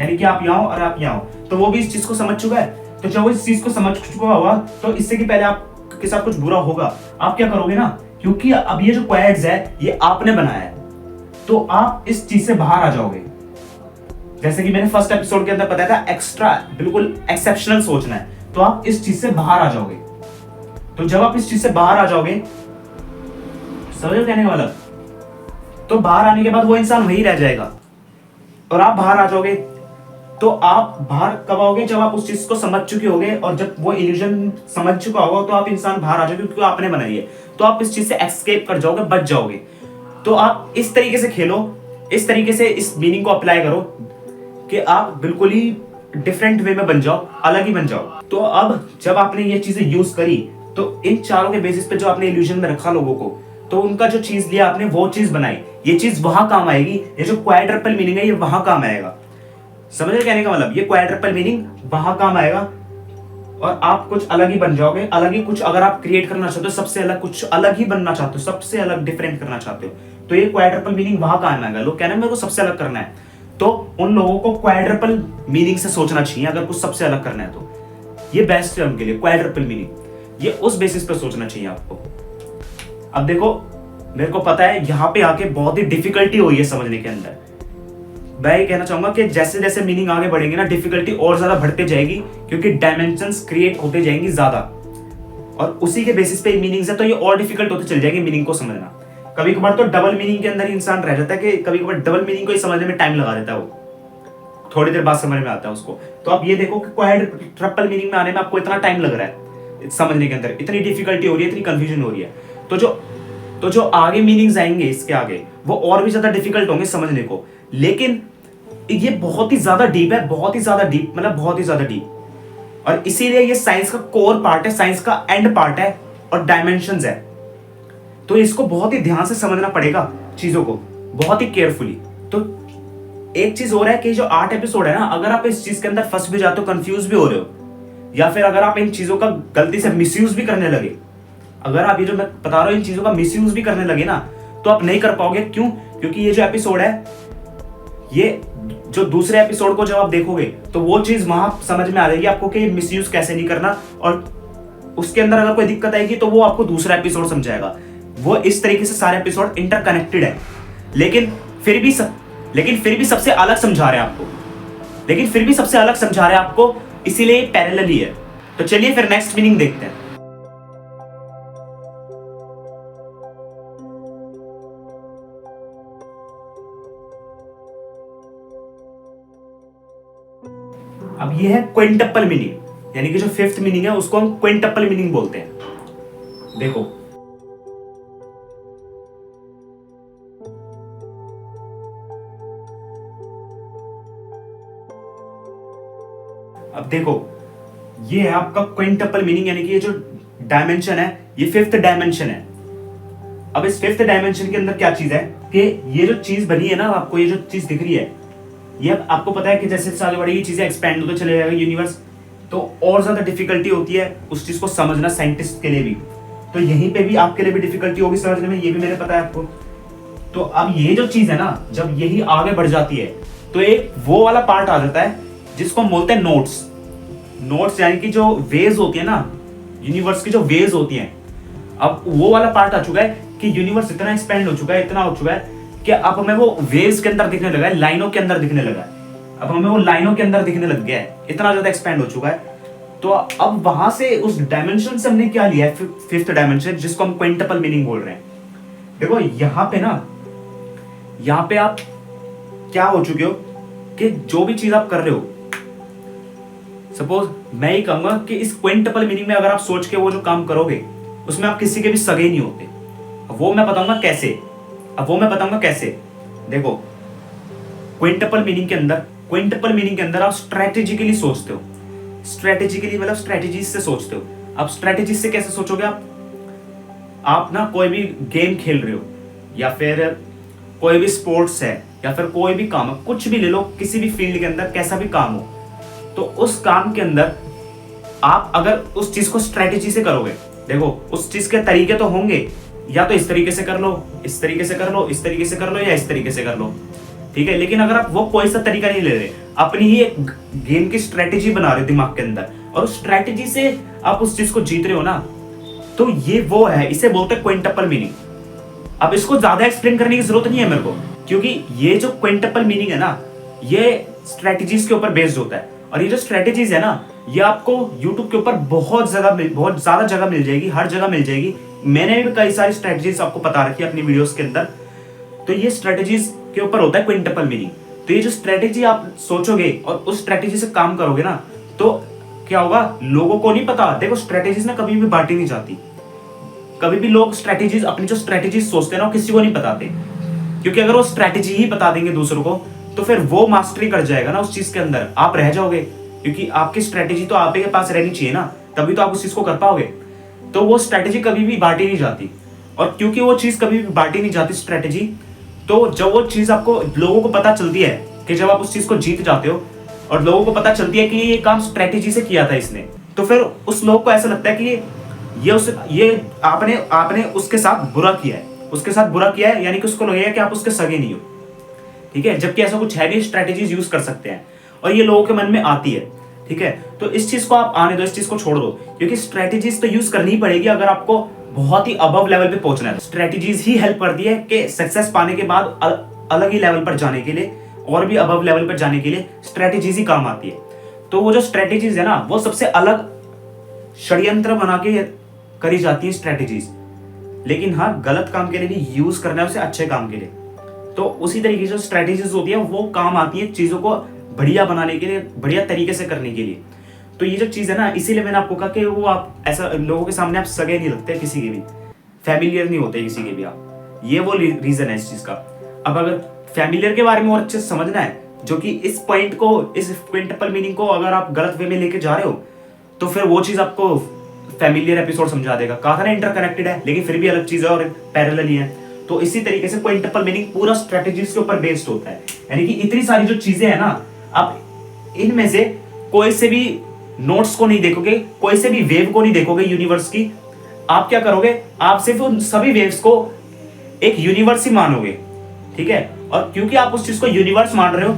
यानी कि आप यहाँ हो और आप यहाँ हो, तो वो भी इस चीज को समझ चुका है। तो जब वो इस चीज को समझ चुका होगा, तो इससे कि पहले आपके साथ कुछ बुरा होगा, आप क्या करोगे ना, क्योंकि अब ये जो क्वाड्स है ये आपने बनाया है, तो आप इस चीज से बाहर आ जाओगे। जैसे कि मैंने फर्स्ट एपिसोड के अंदर बताया था, एक्स्ट्रा बिल्कुल एक्सेप्शनल सोचना है, तो आप इस चीज से बाहर आ जाओगे। तो जब आप इस चीज से बाहर आ जाओगे, समझो कहने का मतलब, तो बाहर आने के बाद वो इंसान वही रह जाएगा और आप बाहर आ जाओगे। तो आप बाहर कब आओगे, जब आप उस चीज को समझ चुके होगे, और जब वो इल्यूजन समझ चुका होगा तो आप इंसान बाहर आ जाओगे, क्योंकि आपने बनाई है। तो आप इस चीज से एस्केप कर जाओगे, बच जाओगे। तो आप इस तरीके से खेलो, इस तरीके से इस मीनिंग को अप्लाई करो कि आप बिल्कुल ही डिफरेंट वे में बन जाओ, अलग ही बन जाओ। तो अब जब आपने ये चीजें यूज करी, तो इन चारों के बेसिस पे जो आपने इल्यूजन में रखा लोगों को, तो उनका जो चीज लिया आपने, वो चीज बनाई, ये चीज वहां काम आएगी। ये जो क्वाड्रपल मीनिंग है ये वहां काम आएगा। समझ रहे कहने का मतलब, ये क्वाड्रपल मीनिंग वहां काम आएगा और आप कुछ अलग ही बन जाओगे। अलग ही कुछ अगर आप क्रिएट करना चाहते हो, सबसे अलग कुछ अलग ही बनना चाहते हो, सबसे अलग डिफरेंट करना चाहते हो, तो ये क्वाड्रपल मीनिंग वहां काम आएगा। लोग कह रहे हैं मेरे को सबसे अलग करना है, तो उन लोगों को क्वाड्रपल मीनिंग से सोचना चाहिए। अगर कुछ सबसे अलग करना है तो ये बेस्ट है उनके लिए, क्वाड्रपल मीनिंग, ये उस बेसिस पे सोचना चाहिए आपको। अब देखो, मेरे को पता है यहाँ पे आके बहुत ही डिफिकल्टी हुई है समझने के अंदर। मैं ये कहना चाहूंगा कि जैसे जैसे मीनिंग आगे बढ़ेंगे ना, डिफिकल्टी और ज्यादा बढ़ते जाएगी, क्योंकि डायमेंशंस क्रिएट होते जाएंगी ज्यादा, और उसी के बेसिस पे मीनिंग्स है, तो ये और डिफिकल्ट होते चल जाएंगे मीनिंग को समझना। कभी कभार तो डबल मीनिंग के अंदर ही इंसान रह जाता है, कि कभी कभार डबल मीनिंग को ही समझने में टाइम लगा देता है, वो थोड़ी देर बाद समझ में आता है उसको। तो आप ये देखो कि क्वाड्रपल मीनिंग में आने में आपको इतना टाइम लग रहा है समझने के अंदर, इतनी डिफिकल्टी हो रही है, इतनी कंफ्यूजन हो रही है। तो जो तो जो आगे मीनिंग्स आएंगे इसके आगे वो और भी ज्यादा डिफिकल्ट होंगे समझने को। लेकिन ये बहुत ही ज्यादा डीप है, बहुत ही ज्यादा डीप, मतलब बहुत ही ज्यादा डीप। और इसीलिए ये साइंस का कोर पार्ट है, साइंस का एंड पार्ट है और डायमेंशंस है। तो इसको बहुत ही ध्यान से समझना पड़ेगा, चीजों को बहुत ही केयरफुली। तो एक चीज और है कि जो 8 एपिसोड है ना, अगर आप इस चीज के अंदर फंस भी जाते हो, कंफ्यूज भी हो रहे हो, या फिर अगर आप इन चीजों का गलती से मिसयूज भी करने लगे, अगर आप ये जो मैं बता रहा हूं इन चीजों का मिसयूज भी करने लगे ना, तो आप नहीं कर पाओगे। क्यों? क्योंकि ये जो एपिसोड है, ये जो दूसरे एपिसोड को जब आप देखोगे तो वो चीज वहां समझ में आ जाएगी आपको कि मिसयूज कैसे नहीं करना, और उसके अंदर अगर कोई दिक्कत आएगी तो वो आपको दूसरा एपिसोड समझाएगा। वो इस तरीके से सारे एपिसोड इंटरकनेक्टेड है, लेकिन फिर भी सबसे अलग समझा रहे हैं आपको, इसीलिए पैरेलल ही है। तो चलिए फिर नेक्स्ट मीनिंग देखते हैं। अब ये है क्विंटपल मीनिंग, यानी कि जो 5th मीनिंग है उसको हम क्विंटपल मीनिंग बोलते हैं। देखो, अब देखो, ये है आपका क्विंटपल मीनिंग, यानी कि ये जो डायमेंशन है ये 5th डायमेंशन है। अब इस 5th डायमेंशन के अंदर क्या चीज है कि ये जो चीज बनी है ना, आपको ये जो चीज दिख रही है, ये आपको पता है कि जैसे आगे बढ़ेगी चीजें एक्सपेंड होते चले जाएगा यूनिवर्स, तो और ज्यादा डिफिकल्टी होती है उस चीज को समझना साइंटिस्ट के लिए भी। तो यहीं पे भी आपके लिए भी डिफिकल्टी होगी समझने में, ये भी मैंने पता है आपको। तो अब ये जो चीज है ना, जब यही आगे बढ़ जाती है तो एक वो वाला पार्ट आ जाता है जिसको हम बोलते हैं नोट्स, यानी कि जो वेव्स होती है ना, यूनिवर्स की जो वेव्स होती हैं, अब वो वाला पार्ट आ चुका है कि यूनिवर्स इतना एक्सपेंड हो चुका है, इतना हो चुका है कि अब हमें वो वेव्स के अंदर दिखने लगा है, लाइनों के अंदर दिखने लगा है। अब हमें वो लाइनों के अंदर दिखने लग गया है, इतना ज्यादा एक्सपेंड हो चुका है। तो अब वहां से उस डायमेंशन से हमने क्या लिया है, 5th डायमेंशन, जिसको हम क्विंटपल मीनिंग बोल रहे हैं। देखो यहाँ पे आप क्या हो चुके हो कि जो भी चीज आप कर रहे हो, सपोज मैं ही कहूंगा कि इस क्विंटपल मीनिंग में अगर आप सोच के वो जो काम करोगे उसमें आप किसी के भी सगे नहीं होते। वो मैं बताऊंगा कैसे। देखो, क्विंटपल मीनिंग के अंदर आप स्ट्रेटेजिकली सोचते हो, स्ट्रेटेजिकली मतलब स्ट्रेटेजीज से सोचते हो। अब स्ट्रेटेजीज से कैसे सोचोगे आप ना कोई भी गेम खेल रहे हो, या फिर कोई भी स्पोर्ट्स है, या फिर कोई भी काम है, कुछ भी ले लो, किसी भी फील्ड के अंदर कैसा भी काम हो, तो उस काम के अंदर आप अगर उस चीज को स्ट्रेटेजी से करोगे, देखो उस चीज के तरीके तो होंगे, या तो इस तरीके से कर लो, इस तरीके से कर लो, इस तरीके से कर लो, या इस तरीके से कर लो, ठीक है। लेकिन अगर आप वो कोई सा तरीका नहीं ले रहे, अपनी ही एक गेम की स्ट्रेटेजी बना रहे हो दिमाग के अंदर, और उस स्ट्रेटेजी से आप उस चीज को जीत रहे हो ना, तो ये वो है, इसे बोलते हैं क्विंटपल मीनिंग। अब इसको ज्यादा एक्सप्लेन करने की जरूरत नहीं है मेरे को, क्योंकि ये जो क्विंटपल मीनिंग है ना, ये स्ट्रेटेजीज के ऊपर बेस्ड होता है। और ये जो स्ट्रेटेजीज है ना, ये आपको YouTube के ऊपर बहुत ज्यादा जगह मिल जाएगी, हर जगह मिल जाएगी। मैंने भी कई सारी स्ट्रेटेजीज आपको बता रखी है अपनी वीडियोस के अंदर। तो ये स्ट्रेटेजीज के ऊपर होता है क्विंटपल मीनिंग। तो ये जो स्ट्रेटेजी आप सोचोगे और उस स्ट्रेटेजी से काम करोगे ना, तो क्या होगा, लोगों को नहीं पता। देखो, स्ट्रेटेजीज ना कभी भी बांटी नहीं जाती। कभी भी लोग स्ट्रेटेजीज, अपनी जो स्ट्रेटेजीज सोचते हैं ना, वो किसी को नहीं बताते, क्योंकि अगर वो स्ट्रेटेजी ही बता देंगे दूसरों को, तो फिर वो मास्टरी कर जाएगा ना उस चीज के अंदर, आप रह जाओगे। क्योंकि आपकी स्ट्रेटेजी तो आप ही के पास रहनी चाहिए ना, तभी तो आप उस चीज को कर पाओगे। तो वो स्ट्रेटेजी कभी भी बांटी नहीं जाती, और क्योंकि वो चीज कभी भी बांटी नहीं जाती स्ट्रेटेजी, तो जब वो चीज आपको, लोगों को पता चलती है कि जब आप उस चीज को जीत जाते हो और लोगों को पता चलती है कि ये काम स्ट्रेटेजी से किया था इसने, तो फिर उस लोग को ऐसा लगता है कि ये आपने उसके साथ बुरा किया है, यानी कि उसको लगेगा कि आप उसके सगे नहीं हो, ठीक है। जबकि ऐसा कुछ है नहीं, स्ट्रेटेजीज यूज कर सकते हैं, और ये लोगों के मन में आती है, ठीक है। तो इस चीज को आप आने दो, इस चीज को छोड़ दो, क्योंकि स्ट्रेटेजीज तो यूज करनी ही पड़ेगी अगर आपको बहुत ही अबव लेवल पे पहुंचना है। स्ट्रेटेजीज ही हेल्प करती है कि सक्सेस पाने के बाद अलग ही लेवल पर जाने के लिए, और भी अबव लेवल पर जाने के लिए स्ट्रेटेजीज ही काम आती है। तो वो जो स्ट्रेटेजीज है ना, वो सबसे अलग षड्यंत्र बना के करी जाती है स्ट्रेटेजीज, लेकिन हाँ, गलत काम के लिए नहीं यूज करना है उसे, अच्छे काम के लिए। तो उसी तरीके से जो स्ट्रेटेजीज होती है वो काम आती है चीजों को बढ़िया बनाने के लिए, बढ़िया तरीके से करने के लिए। तो ये जो चीज है ना, इसीलिए मैंने आपको कहा कि वो आप ऐसा लोगों के सामने आप सगे नहीं लगते किसी के भी। फैमिलियर नहीं होते किसी के भी आप। ये वो रीजन है इस चीज का। अब अगर फैमिलियर के बारे में और अच्छे से समझना है, जो कि इस पॉइंट को, इस क्विंटपल मीनिंग को अगर आप गलत वे में लेके जा रहे हो, तो फिर वो चीज आपको फैमिलियर एपिसोड समझा देगा। कहा था ना इंटरकनेक्टेड है, लेकिन फिर भी अलग चीज है और पैरेलल ही है। तो इसी तरीके से क्विंटपल मीनिंग पूरा स्ट्रेटेजीज के ऊपर बेस्ड होता है। यानी कि इतनी सारी जो चीजें हैं ना, आप इनमें से कोई से भी नोट्स को नहीं देखोगे, कोई से भी वेव को नहीं देखोगे यूनिवर्स की। आप क्या करोगे, आप सिर्फ उन सभी वेव्स को एक यूनिवर्स ही मानोगे, ठीक है। और क्योंकि आप उस चीज को यूनिवर्स मान रहे हो,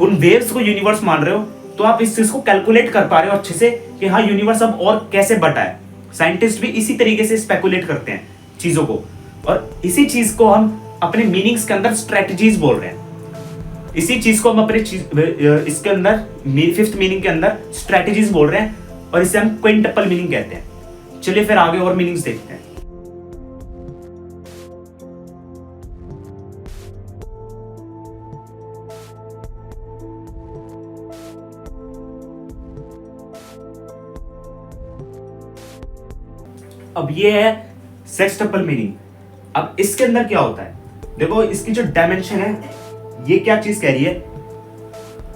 उन वेव्स को यूनिवर्स मान रहे हो, तो आप इस चीज को कैलकुलेट कर पा रहे हो अच्छे से कि हाँ यूनिवर्स अब और कैसे बटा है। साइंटिस्ट भी इसी तरीके से स्पेकुलेट करते हैं चीजों को, और इसी चीज को हम अपने मीनिंग्स के अंदर स्ट्रेटजीज बोल रहे हैं। इसी चीज को हम अपने इसके अंदर फिफ्थ मीनिंग के अंदर स्ट्रेटजीज बोल रहे हैं, और इसे हम क्विंटपल मीनिंग कहते हैं। चलिए फिर आगे और मीनिंग्स देखते हैं। अब ये है सेक्सटपल मीनिंग। अब इसके अंदर क्या होता है, देखो इसकी जो डायमेंशन है, ये क्या चीज कह रही है।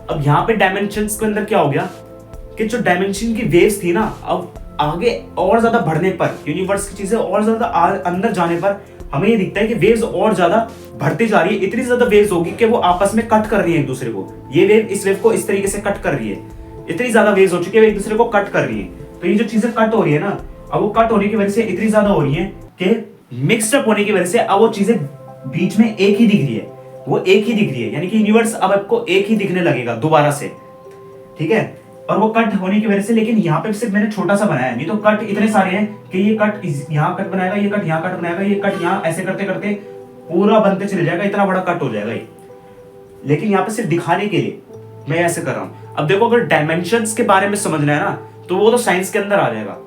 अब यहाँ पे डायमेंशंस के अंदर क्या हो गया कि जो डायमेंशन की वेव्स थी ना, अब आगे और ज्यादा बढ़ने पर, यूनिवर्स की चीजें और ज्यादा अंदर जाने पर हमें ये दिखता है कि वेव्स और ज्यादा बढ़ती जा रही है। इतनी ज्यादा वेव्स होगी कि वो आपस में कट कर रही है एक दूसरे को। ये वेव इस वेव को इस तरीके से कट कर रही है। इतनी ज्यादा वेव्स हो चुकी है, एक दूसरे को कट कर रही है। तो ये जो चीजें कट हो रही है ना, अब वो कट होने की वजह से इतनी ज्यादा हो रही है कि मिक्सड अप होने की वजह से अब वो चीजें बीच में एक ही दिख रही है। वो एक ही दिख रही है, यानी कि यूनिवर्स अब आपको एक ही दिखने लगेगा दोबारा से, ठीक है। और वो कट होने की वजह से, लेकिन यहाँ पे सिर्फ मैंने छोटा सा बनाया है, नहीं तो कट इतने सारे हैं कि ये कट यहाँ कट बनाएगा, ये कट यहाँ कट बनाएगा, ये कट यहाँ, ऐसे करते करते पूरा बनते चले जाएगा, इतना बड़ा कट हो जाएगा ये। लेकिन यहाँ पे सिर्फ दिखाने के लिए मैं ऐसे कर रहा हूँ। अब देखो, अगर डायमेंशंस के बारे में समझना है ना, तो वो तो साइंस के अंदर आ जाएगा।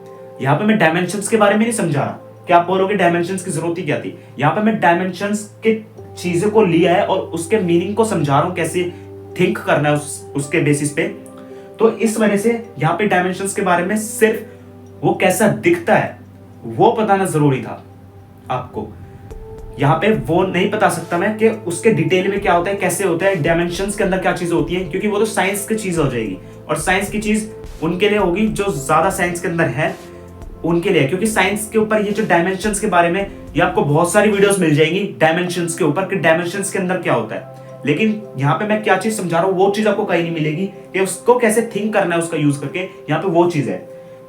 यहाँ पे मैं डायमेंशंस के बारे में नहीं समझा रहा कि आप बोलोगे डायमेंशंस की जरूरत ही क्या थी। यहाँ पे मैं डायमेंशंस के चीजों को लिया है और उसके मीनिंग को समझा रहा हूँ, कैसे थिंक करना है उसके बेसिस पे। तो इस वजह से यहाँ पे डायमेंशंस के बारे में सिर्फ वो कैसा दिखता है वो बताना जरूरी था आपको। यहाँ पे वो नहीं बता सकता मैं कि उसके डिटेल में क्या होता है, कैसे होता है, डायमेंशंस के अंदर क्या चीज होती है, क्योंकि वो तो साइंस की चीज हो जाएगी। और साइंस की चीज उनके लिए होगी जो ज्यादा साइंस के अंदर है, उनके लिए। क्योंकि साइंस के ऊपर ये जो डायमेंशंस के बारे में, ये आपको बहुत सारी वीडियोस मिल जाएंगी डायमेंशंस के ऊपर कि डायमेंशंस के अंदर क्या होता है। लेकिन यहाँ पे मैं क्या चीज समझा रहा हूँ, वो चीज आपको कहीं नहीं मिलेगी कि उसको कैसे थिंक करना है उसका यूज करके। यहाँ पे वो चीज है।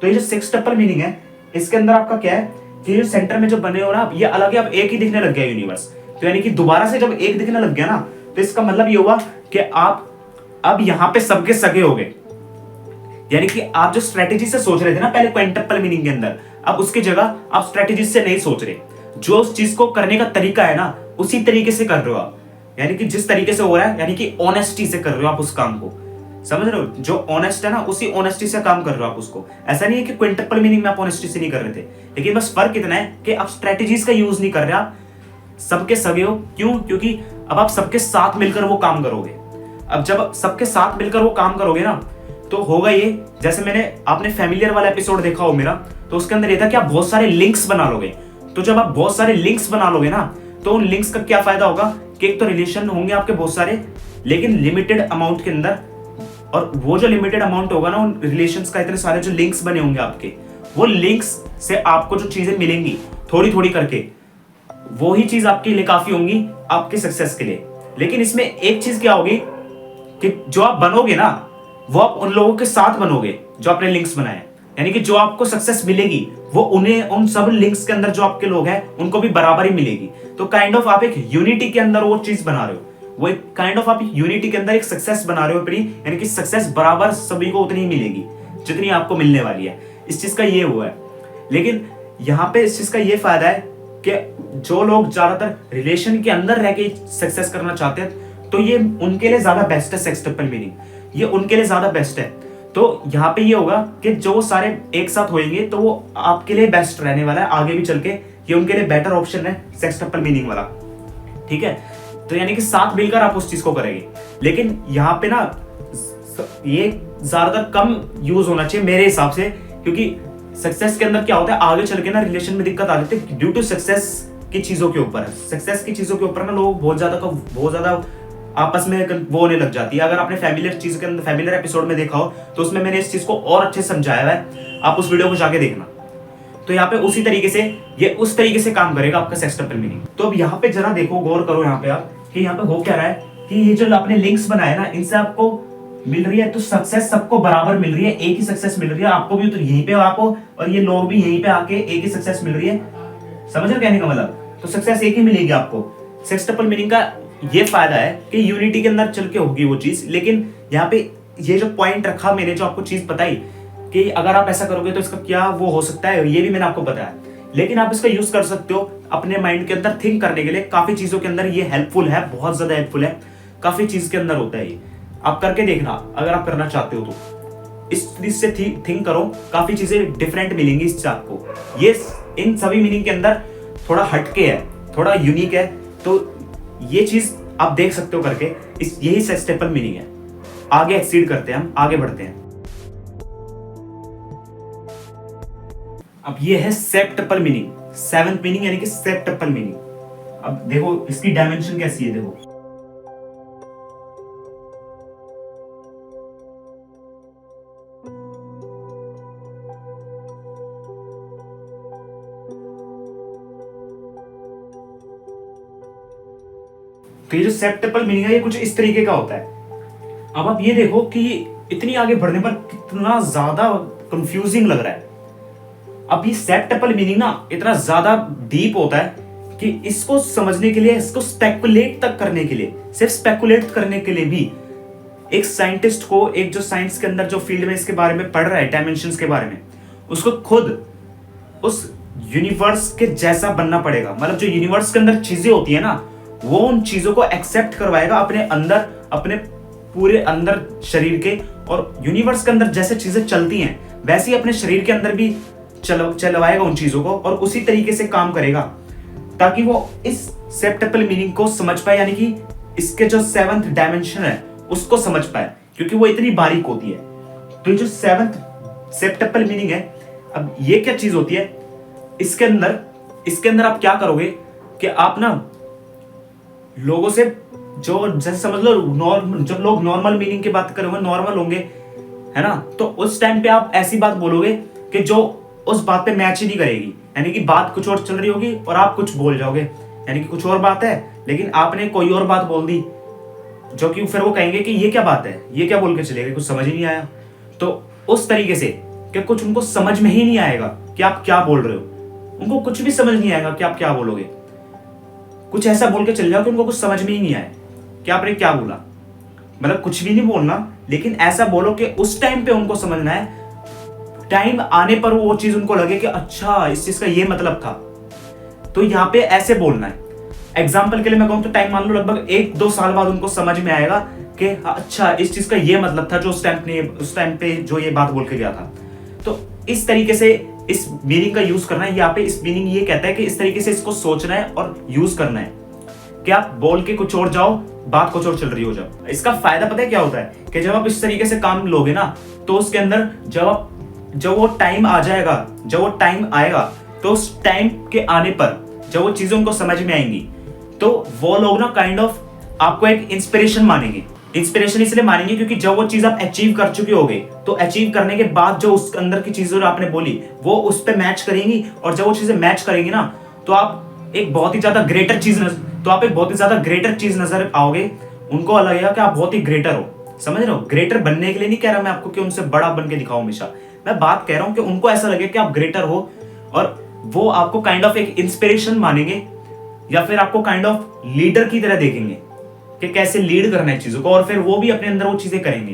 तो ये जो सेक्सटपल मीनिंग है, इसके अंदर आपका क्या है कि जो सेंटर में जो बने हो ना, ये अलग है, अब एक ही दिखने लग गया यूनिवर्स। तो यानी कि दोबारा से जब एक दिखने लग गया ना, तो इसका मतलब ये हुआ कि आप अब यहाँ पे सबके सगे हो गए। यानी कि आप जो स्ट्रेटेजी से सोच रहे थे ना पहले क्विंटपल मीनिंग के अंदर, अब उसकी जगह आप स्ट्रेटेजी से नहीं सोच रहे। जो उस चीज को करने का तरीका है ना, उसी तरीके से कर रहे हो आप। यानी कि जिस तरीके से हो रहा है, यानी कि ऑनेस्टी से कर रहे हो आप उस काम को। समझ रहे हो, जो ऑनेस्ट है ना, उसी ऑनेस्टी से काम कर रहे हो आप उसको। ऐसा नहीं है कि क्विंटपल मीनिंग में आप ऑनेस्टी से नहीं कर रहे थे, लेकिन बस फर्क इतना है कि आप स्ट्रेटेजीज का यूज नहीं कर रहे, आप सबके सगे हो। क्यों? क्योंकि अब आप सबके साथ मिलकर वो काम करोगे। अब जब सबके साथ मिलकर वो काम करोगे ना, तो होगा ये, जैसे आपने फैमिलियर वाला एपिसोड देखा हो मेरा, तो उसके अंदर ये था कि आप बहुत सारे लिंक्स बना लोगे। तो जब आप बहुत सारे लिंक्स बना लोगे ना, तो उन लिंक्स का क्या फायदा होगा कि एक तो रिलेशन होंगे आपके बहुत सारे, लेकिन लिमिटेड अमाउंट के अंदर। और वो जो लिमिटेड अमाउंट होगा ना, उन रिलेशंस का, इतने सारे जो लिंक्स बने होंगे आपके, वो लिंक्स से आपको जो चीजें मिलेंगी थोड़ी थोड़ी करके, वो ही चीज आपके लिए काफी होंगी आपके सक्सेस के लिए। लेकिन इसमें एक चीज क्या होगी कि जो आप बनोगे ना, वो आप उन लोगों के साथ बनोगे जो आपने लिंक्स बनाए। यानी कि जो आपको सक्सेस मिलेगी, वो उन्हें, उन सब लिंक्स के अंदर जो आपके लोग हैं, उनको भी बराबर ही मिलेगी। तो काइंड ऑफ आप एक यूनिटी के अंदर वो चीज बना रहे हो, वो एक काइंड ऑफ आप यूनिटी के अंदर एक सक्सेस बना रहे हो अपनी। यानी कि सक्सेस बराबर सभी को उतनी ही मिलेगी जितनी आपको मिलने वाली है। इस चीज का ये हुआ है। लेकिन यहाँ पे इस चीज का ये फायदा है कि जो लोग ज्यादातर रिलेशन के अंदर रह के सक्सेस करना चाहते हैं, तो ये उनके लिए ज्यादा बेस्ट है सेक्सटपल मीनिंग, ये उनके लिए ज्यादा बेस्ट है। तो यहाँ पे ये होगा कि जो सारे एक साथ होंगे, तो वो आपके लिए बेस्ट रहने वाला है आगे भी चल के। ये उनके लिए बेटर ऑप्शन है सेक्सटपल मीनिंग वाला, ठीक है। तो यानी कि साथ मिलकर आप उस चीज को करेंगे। लेकिन यहाँ पे ना ये ज्यादातर कम यूज होना चाहिए मेरे हिसाब से, क्योंकि सक्सेस के अंदर क्या होता है, आगे चल के ना रिलेशन में दिक्कत आ जाती है ड्यू टू सक्सेस की चीजों के ऊपर। सक्सेस की चीजों के ऊपर ना लोग बहुत ज्यादा आपस में वो होने लग जाती है। अगर आपने फैमिलियर एपिसोड में देखा हो तो उसमें मैंने इस चीज को और अच्छे से समझाया है, आप उस वीडियो को जाके देखना। तो यहाँ पे उसी तरीके से ये उस तरीके से काम करेगा आपका सेक्स ट्रिपल मीनिंग। तो अब यहाँ पे जरा देखो, गौर करो यहाँ पे आप कि यहाँ पे हो क्या रहा है कि ये जो आपने लिंक्स बनाए ना, इनसे आपको मिल रही है तो सक्सेस सबको बराबर मिल रही है, एक ही सक्सेस मिल रही है आपको भी, तो यहीं पे आपको और ये लोग भी यहीं पे आके एक ही सक्सेस मिल रही है। समझ रहे कहने का मतलब? तो सक्सेस एक ही मिलेगी आपको। सेक्स ट्रिपल मीनिंग का ये फायदा है कि यूनिटी के अंदर चल के होगी वो चीज। लेकिन यहाँ पे ये जो पॉइंट रखा मैंने, जो आपको चीज बताई कि अगर आप ऐसा करोगे तो इसका क्या वो हो सकता है, ये भी मैंने आपको बताया। लेकिन आप इसका यूज कर सकते हो अपने माइंड के अंदर थिंक करने के लिए। काफी चीजों के अंदर ये हेल्पफुल है, बहुत ज्यादा हेल्पफुल है, काफी चीज के अंदर होता है ये। आप करके देखना अगर आप करना चाहते हो तो। इस चीज से थिंक करो, काफी चीजें डिफरेंट मिलेंगी इस चार्ट को। ये इन सभी मीनिंग के अंदर थोड़ा हटके है, थोड़ा यूनिक है, तो ये चीज आप देख सकते हो करके। यही सेक्स ट्रिपल मीनिंग है। आगे एक्सीड करते हैं, हम आगे बढ़ते हैं। अब ये है सेप्टपल मीनिंग, सेवंथ मीनिंग यानी कि सेप्टपल मीनिंग। अब देखो इसकी डायमेंशन कैसी है, देखो तो ये जो सेप्टपल मीनिंग है ये कुछ इस तरीके का होता है। अब आप ये देखो कि इतनी आगे बढ़ने पर कितना ज्यादा कंफ्यूजिंग लग रहा है। अब ये सेप्टपल मीनिंग ना इतना ज्यादा डीप होता है कि इसको समझने के लिए, इसको स्पेकुलेट तक करने के लिए, सिर्फ स्पेकुलेट करने के लिए भी एक साइंटिस्ट को, एक जो साइंस के अंदर जो फील्ड में इसके बारे में पढ़ रहा है, डायमेंशंस के बारे में, उसको खुद उस यूनिवर्स के जैसा बनना पड़ेगा। मतलब जो यूनिवर्स के अंदर चीजें होती है ना, वो उन चीजों को एक्सेप्ट करवाएगा अपने अंदर, अपने पूरे अंदर शरीर के, और यूनिवर्स के अंदर जैसे चीजें चलती हैं वैसे ही अपने शरीर के अंदर भी चलवाएगा उन चीजों को, और उसी तरीके से काम करेगा ताकि वो इस सेप्टपल मीनिंग को समझ पाए, यानी कि इसके जो सेवंथ डायमेंशन है उसको समझ पाए, क्योंकि वो इतनी बारीक होती है। तो ये जो सेवंथ सेप्टपल मीनिंग है, अब ये क्या चीज होती है, इसके अंदर आप क्या करोगे कि आप ना लोगों से, जो जैसे समझ लो जब लोग नॉर्मल मीनिंग की बात करोगे, नॉर्मल होंगे, है ना, तो उस टाइम पे आप ऐसी बात बोलोगे कि जो उस बात पे मैच ही नहीं करेगी। यानी कि बात कुछ और चल रही होगी और आप कुछ बोल जाओगे, यानी कि कुछ और बात है लेकिन आपने कोई और बात बोल दी, जो कि फिर वो कहेंगे कि ये क्या बात है, ये क्या बोल के चले गए, कुछ समझ ही नहीं आया। तो उस तरीके से कि कुछ उनको समझ में ही नहीं आएगा कि आप क्या बोल रहे हो, उनको कुछ भी समझ नहीं आएगा कि आप क्या बोलोगे। कुछ ऐसा बोल के चल जाओ कि उनको कुछ समझ में ही नहीं आए कि आपने क्या बोला। मतलब कुछ भी नहीं बोलना, लेकिन ऐसा बोलो कि उस टाइम पे उनको समझना है, टाइम आने पर वो चीज उनको लगे कि अच्छा इस चीज का ये मतलब था। तो यहाँ पे ऐसे बोलना है। एग्जाम्पल के लिए मैं कहूँ तो टाइम मान लो लगभग 1-2 साल बाद उनको समझ में आएगा कि अच्छा इस चीज का ये मतलब था जो उस टाइम पे जो ये बात बोल के गया था। तो इस तरीके से इस मीनिंग का यूज करना है। यहाँ पे इस मीनिंग ये कहता है कि इस तरीके से इसको सोचना है और यूज करना है कि आप बोल के कुछ और जाओ, बात कुछ और चल रही हो जाओ। इसका फायदा पता है क्या होता है कि जब आप इस तरीके से काम लोगे ना, तो उसके अंदर जब वो टाइम आ जाएगा, जब वो टाइम आएगा, तो उस टाइम के आने पर जब वो चीजें उनको समझ में आएंगी, तो वो लोग ना काइंड ऑफ आपको एक इंस्पिरेशन मानेंगे। इंस्पिरेशन इसलिए मानेंगे क्योंकि जब वो चीज आप अचीव कर चुके होगे, तो अचीव करने के बाद जो उस अंदर की चीजें आपने बोली वो उस पर मैच करेंगी, और जब वो चीजें मैच करेंगी ना, तो आप एक बहुत ही ज्यादा ग्रेटर चीज नजर आओगे। उनको लगेगा कि आप बहुत ही ग्रेटर हो। समझ रहे हो? ग्रेटर बनने के लिए नहीं कह रहा मैं आपको कि उनसे बड़ा बन के दिखाओ हमेशा, मैं बात कह रहा हूं कि उनको ऐसा लगे कि आप ग्रेटर हो, और वो आपको काइंड ऑफ एक इंस्पिरेशन मानेंगे, या फिर आपको काइंड ऑफ लीडर की तरह देखेंगे कि कैसे लीड करना है चीजों को, और फिर वो भी अपने अंदर वो चीजें करेंगे।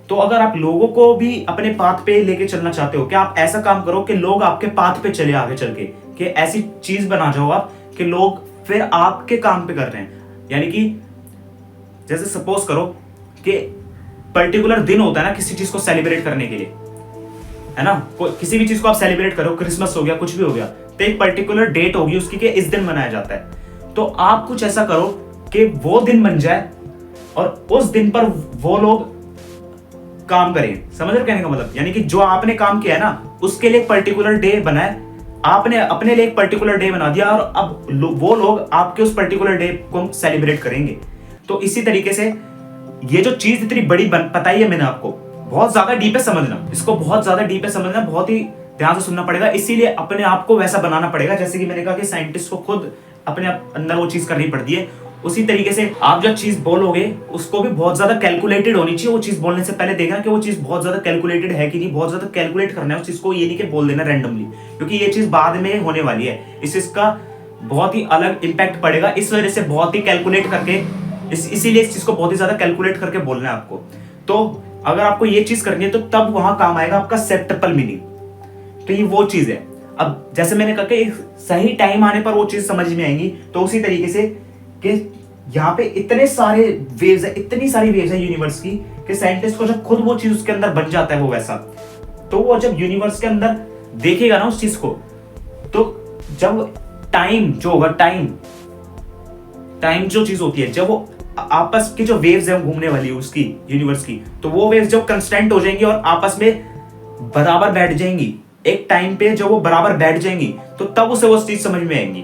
तो अगर आप लोगों को भी अपने पाथ पे लेके चलना चाहते हो, कि आप ऐसा काम करो कि लोग आपके पाथ पे चले आगे चल के, कि ऐसी चीज बना जाओ आप कि लोग फिर आपके काम पे कर रहे हैं। यानी कि जैसे सपोज करो कि पर्टिकुलर दिन होता है ना किसी चीज को सेलिब्रेट करने के लिए, है ना, किसी भी चीज को आप सेलिब्रेट करो, क्रिसमस हो गया, कुछ भी हो गया, तो एक पर्टिकुलर डेट होगी उसकी कि इस दिन मनाया जाता है। तो आप कुछ ऐसा करो कि वो दिन बन जाए और उस दिन पर वो लोग काम करें। समझ रहे कहने का मतलब? यानी कि जो आपने काम किया है ना, उसके लिए एक पर्टिकुलर डे बनाए, आपने अपने लिए एक पर्टिकुलर डे बना दिया और अब वो लोग आपके उस पर्टिकुलर डे को सेलिब्रेट करेंगे। तो इसी तरीके से ये जो चीज इतनी बड़ी बताई है मैंने आपको, बहुत ज्यादा डीप है समझना, इसको बहुत ज्यादा डीप है समझना, बहुत ही ध्यान से सुनना पड़ेगा। इसीलिए अपने आप को वैसा बनाना पड़ेगा, जैसे कि मैंने कहा कि साइंटिस्ट को खुद अपने अंदर वो चीज करनी पड़ती है। उसी तरीके से आप जो चीज बोलोगे उसको भी बहुत ज्यादा कैलकुलेटेड होनी चाहिए। वो चीज बोलने से पहले देखना कि वो चीज बहुत ज्यादा कैलकुलेटेड है कि नहीं, बहुत ज्यादा कैलकुलेट करना है उस चीज को, ये नहीं कि बोल देना रैंडमली, क्योंकि ये चीज बाद में होने वाली है। इस चीज का बहुत ही अलग इंपैक्ट पड़ेगा, इस वजह से बहुत ही कैलकुलेट करके, इसीलिए इस चीज को बहुत ही ज्यादा कैलकुलेट करके बोलना है आपको। तो अगर आपको ये चीज करनी है तो तब वहां काम आएगा आपका सेप्टेपल मीनिंग। तो ये वो चीज है। अब जैसे मैंने कहा कि सही टाइम आने पर वो चीज समझ में आएंगी, तो उसी तरीके से कि यहाँ पे इतने सारे वेव्स है, इतनी सारी वेव्स है यूनिवर्स की, कि साइंटिस्ट को जब खुद वो चीज उसके अंदर बन जाता है वो वैसा, तो वो जब यूनिवर्स के अंदर देखेगा ना उस चीज को, तो जब टाइम जो होगा, टाइम जो चीज होती है, जब वो आपस की जो वेव्स है घूमने वाली है उसकी यूनिवर्स की, तो वो वेव्स जब कंस्टेंट हो जाएंगी और आपस में बराबर बैठ जाएंगी, एक टाइम पे जब वो बराबर बैठ जाएंगी, तो तब उसे वो चीज समझ में आएंगी।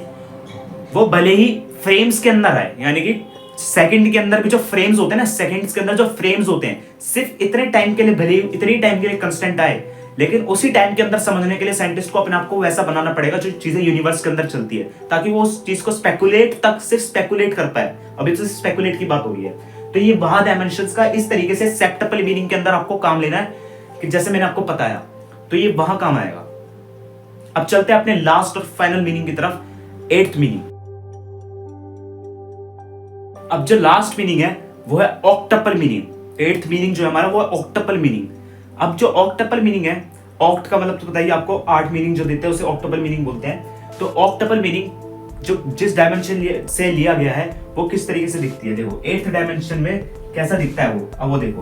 वो भले ही फ्रेम्स के अंदर है, यानी कि सेकंड के अंदर भी जो फ्रेम्स होते हैं ना, सेकंड्स के अंदर जो फ्रेम्स होते हैं, सिर्फ इतने टाइम के लिए, भले ही इतनी टाइम के लिए कंस्टेंट आए, लेकिन उसी टाइम के अंदर समझने के लिए साइंटिस्ट को अपने आप को वैसा बनाना पड़ेगा जो चीजें यूनिवर्स के अंदर चलती है, ताकि वो उस चीज को सिर्फ स्पेकुलेट कर पाए। अभी तो स्पेकुलेट की बात हो रही है। तो ये वहां डायमेंशंस का इस तरीके से सेप्टेपल मीनिंग के अंदर आपको काम लेना है, कि जैसे मैंने आपको बताया, तो ये वहां काम आएगा। अब चलते हैं अपने लास्ट और फाइनल मीनिंग की तरफ, 8th मीनिंग। अब जो लास्ट मीनिंग है वो है ऑक्टपल मीनिंग। 8th मीनिंग जो है हमारा वो है ऑक्टपल मीनिंग। अब जो ऑक्टपल मीनिंग है, ऑक्ट का मतलब तो बताइए आपको, 8 मीनिंग जो देते हैं उसे ऑक्टपल मीनिंग बोलते हैं। तो ऑक्टपल मीनिंग जो जिस डायमेंशन से लिया गया है वो किस तरीके से दिखती है, देखो 8th डायमेंशन में कैसा दिखता है वो। अब वो देखो,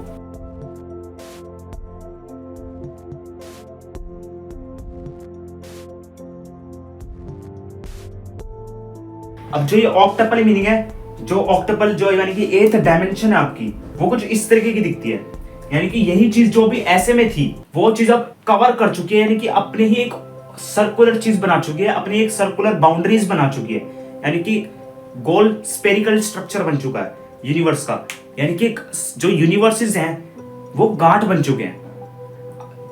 अब जो ये ऑक्टपल मीनिंग है, जो ऑक्टपल जो यानी कि 8th डायमेंशन है आपकी, वो कुछ इस तरीके की दिखती है। यानी कि यही चीज जो भी ऐसे में थी वो चीज अब कवर कर चुकी है, यानी कि अपने ही एक सर्कुलर चीज बना चुकी है, अपनी एक सर्कुलर बाउंड्रीज बना चुकी है, यानी कि गोल स्पेरिकल स्ट्रक्चर बन चुका है यूनिवर्स का। यानी कि जो यूनिवर्सेस हैं वो गांठ बन चुके हैं।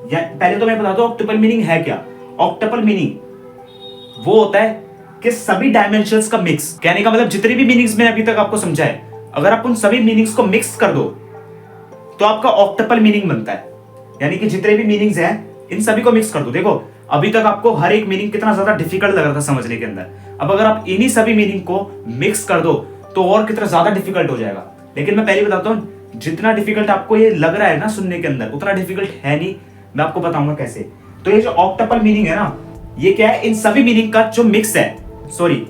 पहले तो मैं बताता हूं ऑक्टपल मीनिंग है क्या। ऑक्टपल मीनिंग वो होता है कि सभी डायमेंशंस का मिक्स, कहने का मतलब जितनी भी मीनिंग्स मैंने अभी तक आपको समझाए, अगर आप उन सभी मीनिंग्स को मिक्स कर दो तो आपका ऑक्टपल मीनिंग बनता है। यानी कि जितने भी मीनिंग्स हैं इन सभी को मिक्स कर दो। देखो अभी तक आपको हर एक मीनिंग कितना ज्यादा डिफिकल्ट लग रहा था समझने के अंदर, अब अगर आप इन्हीं सभी मीनिंग को मिक्स कर दो तो और कितना ज्यादा डिफिकल्ट हो जाएगा। लेकिन मैं पहले बताता हूँ, जितना डिफिकल्ट आपको ये लग रहा है ना सुनने के अंदर, उतना डिफिकल्ट है नहीं। मैं आपको बताऊंगा कैसे। तो ये जो ऑक्टपल मीनिंग है ना, ये क्या है, इन सभी मीनिंग का जो मिक्स है, सॉरी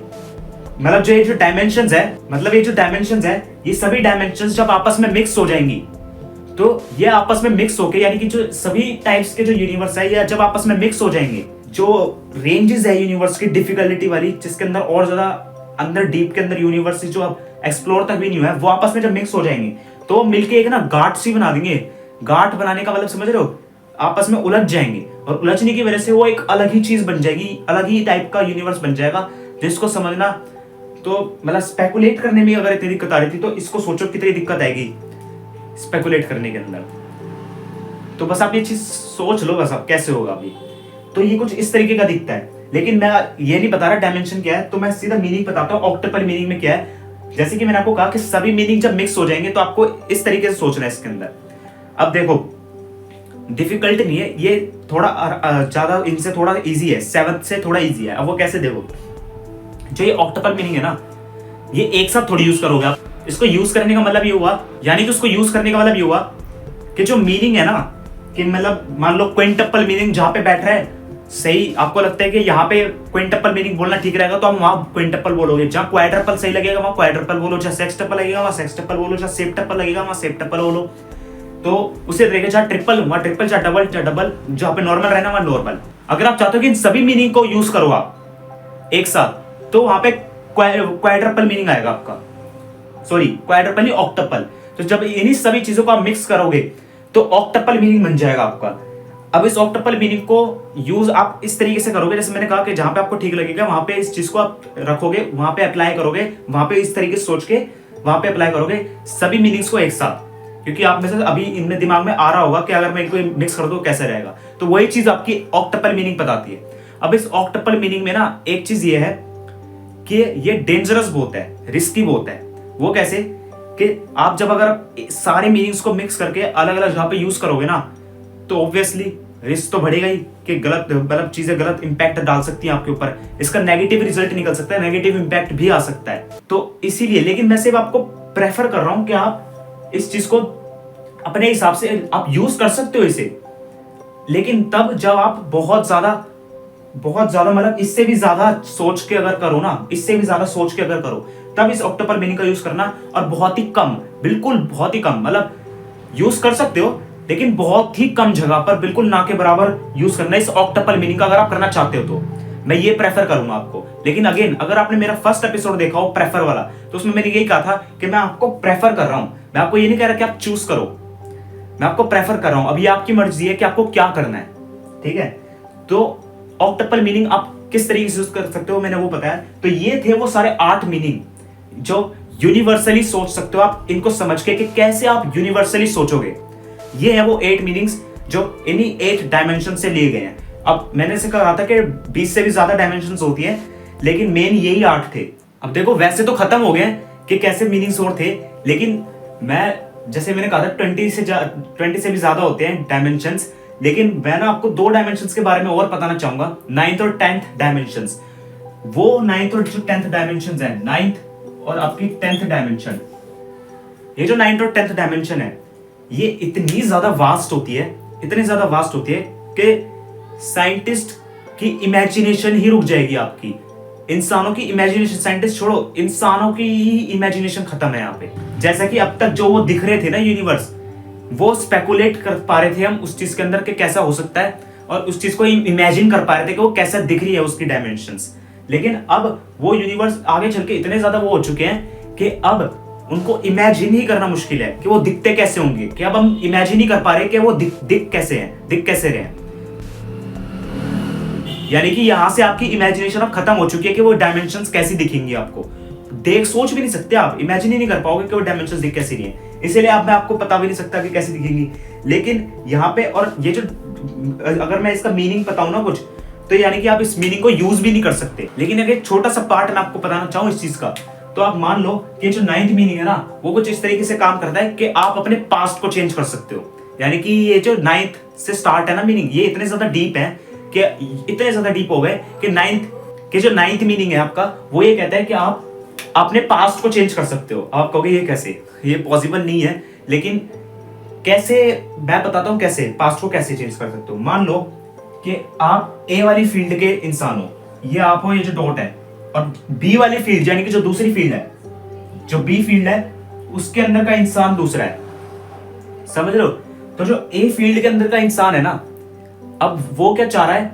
मतलब जो ये जो डायमेंशंस है, मतलब ये जो डायमेंशंस है, ये सभी डायमेंशंस जब आपस में मिक्स हो जाएंगी, तो ये आपस में मिक्स होके, यानी कि जो सभी टाइप्स के जो यूनिवर्स है ये जब आपस में मिक्स हो जाएंगे, जो रेंजेस है यूनिवर्स की डिफिकल्टी वाली, जिसके अंदर और ज्यादा अंदर डीप के अंदर यूनिवर्स जो अब एक्सप्लोर तक भी नहीं हुआ है, वो आपस में जब मिक्स हो जाएंगे तो मिलके एक ना गांठ सी बना देंगे। गांठ बनाने का मतलब समझ रहे हो, आपस में उलझ जाएंगे, और उलझने की वजह से वो एक अलग ही चीज बन जाएगी, अलग ही टाइप का यूनिवर्स बन जाएगा, जिसको समझना तो मतलब स्पेकुलेट करने में अगर इतनी दिक्कत आ रही थी, तो इसको सोचो कितनी दिक्कत आएगी स्पेकुलेट करने के अंदर। तो बस आप ये चीज सोच लो बस आप कैसे होगा अभी। तो ये कुछ इस तरीके का दिखता है, लेकिन मैं ये नहीं बता रहा डायमेंशन क्या है, तो मैं सीधा मीनिंग बताता हूँ ऑक्टपल मीनिंग में क्या है। जैसे कि मैंने आपको कहा कि सभी मीनिंग जब मिक्स हो जाएंगे तो आपको इस तरीके से सोचना है इसके अंदर। अब देखो डिफिकल्ट नहीं है ये, थोड़ा ज्यादा इनसे थोड़ा इजी है, 7th से थोड़ा इजी है। अब वो कैसे, देखो जो ये ऑक्टपल मीनिंग है ना, ये एक साथ थोड़ी यूज करोगे आप। इसको यूज करने का मतलब ये हुआ, यानी कि उसको यूज करने का मतलब ये हुआ कि जो मीनिंग है ना, कि मतलब मान लो क्विंटपल मीनिंग जहां पे बैठ रहा है, सही आपको लगता है कि यहाँ पे क्विंटपल मीनिंग बोलना ठीक रहेगा तो हम वहां क्विंटपल बोलोगे। जहां क्वाड्रपल सही लगेगा वहां क्वाड्रपल बोलो, जहां सेक्सटपल लगेगा वहां सेक्सटपल बोलो, जहां सेप्टपल लगेगा वहां सेप्टपल बोलो। तो उसे तरीके जहां ट्रिपल वहां ट्रिपल, जहां डबल, जहां पे नॉर्मल रहना वहां नॉर्मल। अगर आप चाहते हो कि इन सभी मीनिंग को यूज करो आप एक साथ, तो वहां पे क्वाड्रपल मीनिंग आएगा आपका, सॉरी क्वाड्रपल नहीं ऑक्टपल। तो जब इन्हीं सभी चीजों को आप मिक्स करोगे तो ऑक्टपल मीनिंग बन जाएगा आपका। अब इस ऑक्टपल मीनिंग को यूज आप इस तरीके से करोगे, जैसे मैंने कहा कि जहां पे आपको ठीक लगेगा वहां पे इस चीज को आप रखोगे, वहां पे अप्लाई करोगे, वहां पे इस तरीके से सोच के वहां पे अप्लाई करोगे सभी मीनिंग्स को एक साथ। क्योंकि आप में से अभी इनमें दिमाग में आ रहा होगा कि अगर मैं इनको मिक्स कर दूं कैसे रहेगा, तो वही चीज आपकी ऑक्टपल मीनिंग बताती है। अब इस ऑक्टपल मीनिंग में ना एक चीज ये है कि ये डेंजरस बहुत है, रिस्की बहुत है। वो कैसे कि आप जब अगर सारे मीनिंग्स को मिक्स करके अलग अलग जगह पे यूज करोगे ना, तो ऑब्वियसली रिस्क तो बढ़ेगा ही कि गलत चीजें गलत इंपैक्ट डाल सकती हैं आपके ऊपर, इसका नेगेटिव रिजल्ट निकल सकता है, नेगेटिव इंपैक्ट भी आ सकता है। तो इसीलिए, लेकिन मैं सिर्फ आपको प्रेफर कर रहा हूं कि आप इस चीज को अपने हिसाब से आप यूज कर सकते हो इसे, लेकिन तब जब आप बहुत ज्यादा मतलब इससे भी ज्यादा सोच के अगर करो ना, इससे भी ज्यादा सोच के अगर करो, तब इस ऑक्टपल मीनिंग का यूज करना। और बहुत ही कम, बिल्कुल बहुत ही कम, मतलब यूज कर सकते हो लेकिन बहुत ही कम जगह पर, बिल्कुल ना के बराबर यूज करना इस ऑक्टपल मीनिंग का, अगर आप करना चाहते हो तो मैं ये प्रेफर करूंगा आपको। लेकिन अगेन, अगर आपने मेरा फर्स्ट एपिसोड देखा हो प्रेफर वाला, तो उसमें मैंने यही कहा था कि मैं आपको प्रेफर कर रहा हूं, मैं आपको ये नहीं कह रहा कि आप चूज करो, मैं आपको प्रेफर कर रहा हूं। अभी आपकी मर्जी है कि आपको क्या करना है, ठीक है। तो ऑक्टपल मीनिंग आप किस तरीके से यूज कर सकते हो मैंने वो बताया। तो ये थे वो सारे 8 मीनिंग जो यूनिवर्सली सोच सकते हो आप, इनको समझ के कि कैसे आप यूनिवर्सली सोचोगे। ये है वो 8 मीनिंग्स जो इन्हीं 8 डायमेंशन से लिए गए हैं। अब मैंने से कहा था कि 20 से भी ज्यादा डायमेंशंस होती है, लेकिन मेन यही 8 थे। अब देखो, वैसे तो खत्म हो गए कि कैसे मीनिंग्स और थे, लेकिन मैं जैसे मैंने कहा था 20 से भी ज्यादा होते हैं डायमेंशंस, लेकिन मैं ना आपको 2 डायमेंशंस के बारे में और बताना चाहूंगा, 9th और 10th डायमेंशंस। वो 9th और जो 10th डायमेंशंस हैं, 9th और आपकी 10th डायमेंशन, ये जो 9th और 10th डायमेंशन है, ये इतनी ज्यादा वास्ट होती है, इतनी ज्यादा वास्ट होती है कि साइंटिस्ट की इमेजिनेशन ही रुक जाएगी आपकी। इंसानों की इमेजिनेशन, साइंटिस्ट छोड़ो, इंसानों की ही इमेजिनेशन खत्म है यहाँ पे। जैसा कि अब तक जो वो दिख रहे थे ना यूनिवर्स, वो स्पेकुलेट कर पा रहे थे हम उस चीज के अंदर के कैसा हो सकता है, और उस चीज को इमेजिन कर पा रहे थे कि वो कैसा दिख रही है उसकी डायमेंशंस। लेकिन अब वो यूनिवर्स आगे चल के इतने ज्यादा वो हो चुके हैं कि अब उनको इमेजिन ही करना मुश्किल है कि वो दिखते कैसे होंगे, कि अब हम इमेजिन ही कर पा रहे कि वो दिख कैसे हैं, दिख कैसे रहे हैं। यानी कि यहां से आपकी इमेजिनेशन अब खत्म हो चुकी है कि वो डायमेंशंस कैसी दिखेंगी आपको। सोच भी नहीं सकते आप, इमेजिन ही नहीं कर पाओगे कि वो डायमेंशंस दिख कैसी रही है। इसीलिए अब मैं आपको बता भी नहीं सकता कि कैसी दिखेंगी। लेकिन यहाँ पे, और ये जो अगर मैं इसका मीनिंग बताऊं ना कुछ, तो यानी कि आप इस मीनिंग को यूज भी नहीं कर सकते। लेकिन अगर एक छोटा सा पार्ट मैं आपको बताना चाहूं इस चीज का, तो आप मान लो कि जो 9th मीनिंग है ना, वो कुछ इस तरीके से काम करता है कि आप अपने पास्ट को चेंज कर सकते हो। यानी कि ये जो 9th से स्टार्ट है ना मीनिंग, ये इतने ज्यादा डीप है कि इतने ज्यादा डीप हो गए कि 9th मीनिंग है आपका, वो ये कहता है कि आप अपने पास्ट को चेंज कर सकते हो। आप कहोगे ये कैसे, ये पॉसिबल नहीं है, लेकिन कैसे, मैं बताता हूं कैसे पास्ट को कैसे चेंज कर सकते हो। मान लो कि आप ए वाली फील्ड के इंसान हो, ये आप हो, ये जो डॉट है, और बी वाली फील्ड यानी कि जो दूसरी फील्ड है, जो बी फील्ड है, उसके अंदर का इंसान दूसरा है, समझ लो। तो जो ए फील्ड के अंदर का इंसान है ना, अब वो क्या चाह रहा है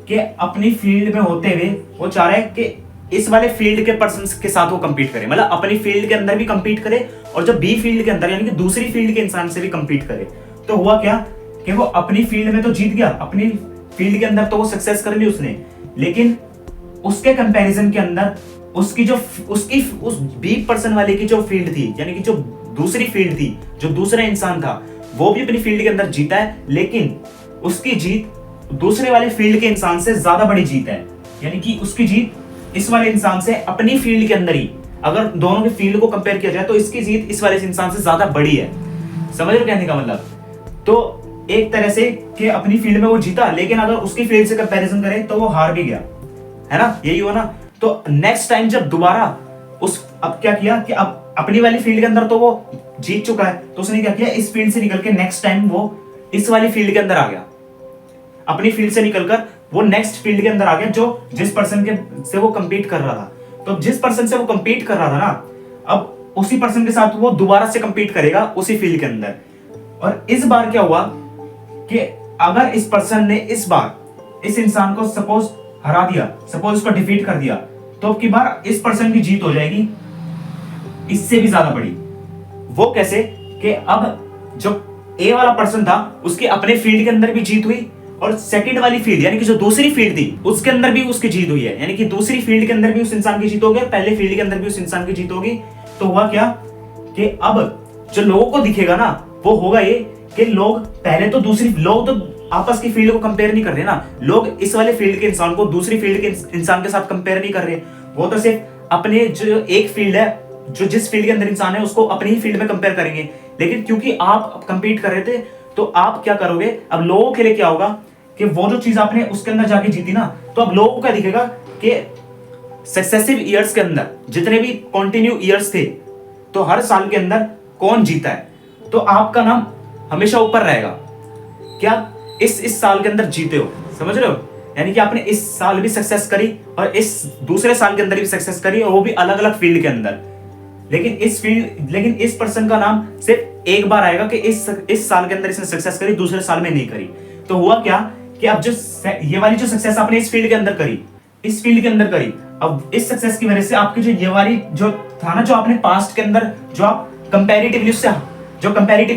कि अपनी फील्ड में होते हुए वो चाह रहा है कि इस वाले फील्ड के पर्सन के साथ वो कंपीट करे, मतलब अपनी फील्ड के अंदर भी कंपीट करे, और जब बी फील्ड के अंदर यानी कि दूसरी फील्ड के इंसान से भी कंपीट करे। तो हुआ क्या कि वो अपनी फील्ड में तो जीत गया, अपनी फील्ड के अंदर तो वो सक्सेस कर ली उसने, लेकिन उसके कंपैरिजन के अंदर उसकी उस बी पर्सन वाले की जो फील्ड थी, यानी कि जो दूसरी फील्ड थी, जो दूसरा इंसान था, वो भी अपनी फील्ड के अंदर जीता है, लेकिन उसकी जीत दूसरे वाले फील्ड के इंसान से ज्यादा बड़ी जीत है। यानी कि उसकी जीत इस वाले इंसान से अपनी फील्ड के अंदर ही, अगर दोनों की फील्ड को कंपेयर किया जाए, तो इसकी जीत इस वाले इंसान से ज्यादा बड़ी है। समझ रहे हो कहने का मतलब? तो एक तरह से कि अपनी फील्ड में वो जीता, लेकिन अगर उसकी फील्ड से कंपैरिजन करें तो वो हार भी गया, है ना, यही हुआ ना। तो नेक्स्ट टाइम जब दोबारा अब क्या किया कि अब अपनी वाली फील्ड के अंदर तो वो जीत चुका है, तो उसने क्या किया, इस फील्ड से निकल के नेक्स्ट टाइम वो इस वाली फील्ड के अंदर आ गया, अपनी फील्ड से निकलकर वो नेक्स्ट फील्ड के अंदर आ गया जो जिस पर्सन के से वो कंपीट कर रहा था। तो जिस पर्सन से वो कंपीट कर रहा था ना, अब उसी पर्सन के साथ वो दोबारा से कंपीट करेगा उसी फील्ड के अंदर। और इस बार क्या हुआ कि अगर इस पर्सन ने इस बार इस इंसान को सपोज हरा दिया, सपोज उसको डिफीट कर दिया, तो अब की बार इस पर्सन की जीत हो जाएगी इससे भी ज्यादा बड़ी। वो कैसे कि अब जो ए वाला पर्सन था उसके अपने फील्ड के अंदर भी जीत हुई और सेकंड वाली फील्ड यानी कि जो दूसरी फील्ड थी उसके अंदर भी उसकी जीत हुई है, यानी कि दूसरी फील्ड के अंदर भी उस इंसान की जीत हो गई, पहले फील्ड के अंदर भी उस इंसान की जीत होगी। तो हुआ क्या कि अब जो लोगों को दिखेगा ना वो होगा ये कि लोग पहले तो दूसरी लोग तो आपस की फील्ड को कंपेयर नहीं कर रहे ना, लोग इस वाले फील्ड के इंसान को दूसरी फील्ड के इंसान के साथ कंपेयर नहीं कर रहे, वो तो सिर्फ अपने जो एक फील्ड है, जो जिस फील्ड के अंदर इंसान है उसको अपनी ही फील्ड में कंपेयर करेंगे। लेकिन क्योंकि आप कंपीट कर रहे थे तो आप क्या करोगे, अब लोगों के लिए क्या होगा कि वो जो चीज आपने उसके अंदर जाके जीती ना, तो अब लोगों को क्या दिखेगा कि सक्सेसिव ईयर्स के अंदर जितने भी कंटिन्यू ईयर्स थे तो हर साल के अंदर कौन जीता है, तो आपका नाम हमेशा ऊपर रहेगा। क्या इस साल के अंदर जीते हो, समझ रहे हो, यानी कि आपने इस साल भी सक्सेस करी और इस दूसरे साल के अंदर भी सक्सेस करी और वो भी अलग अलग फील्ड के अंदर। लेकिन इस पर्सन का नाम सिर्फ एक बार आएगा कि इस साल के अंदर इसने सक्सेस करी, दूसरे साल में नहीं करी। तो हुआ क्या कि अब जो ये वाली जो सक्सेस आपने इस फील्ड के अंदर करी, इस फील्ड के अंदर करी, अब इस सक्सेस की वजह से आपकी जो ये वाली जो था ना, जो आपने पास्ट के अंदर जो आप कंपैरेटिवली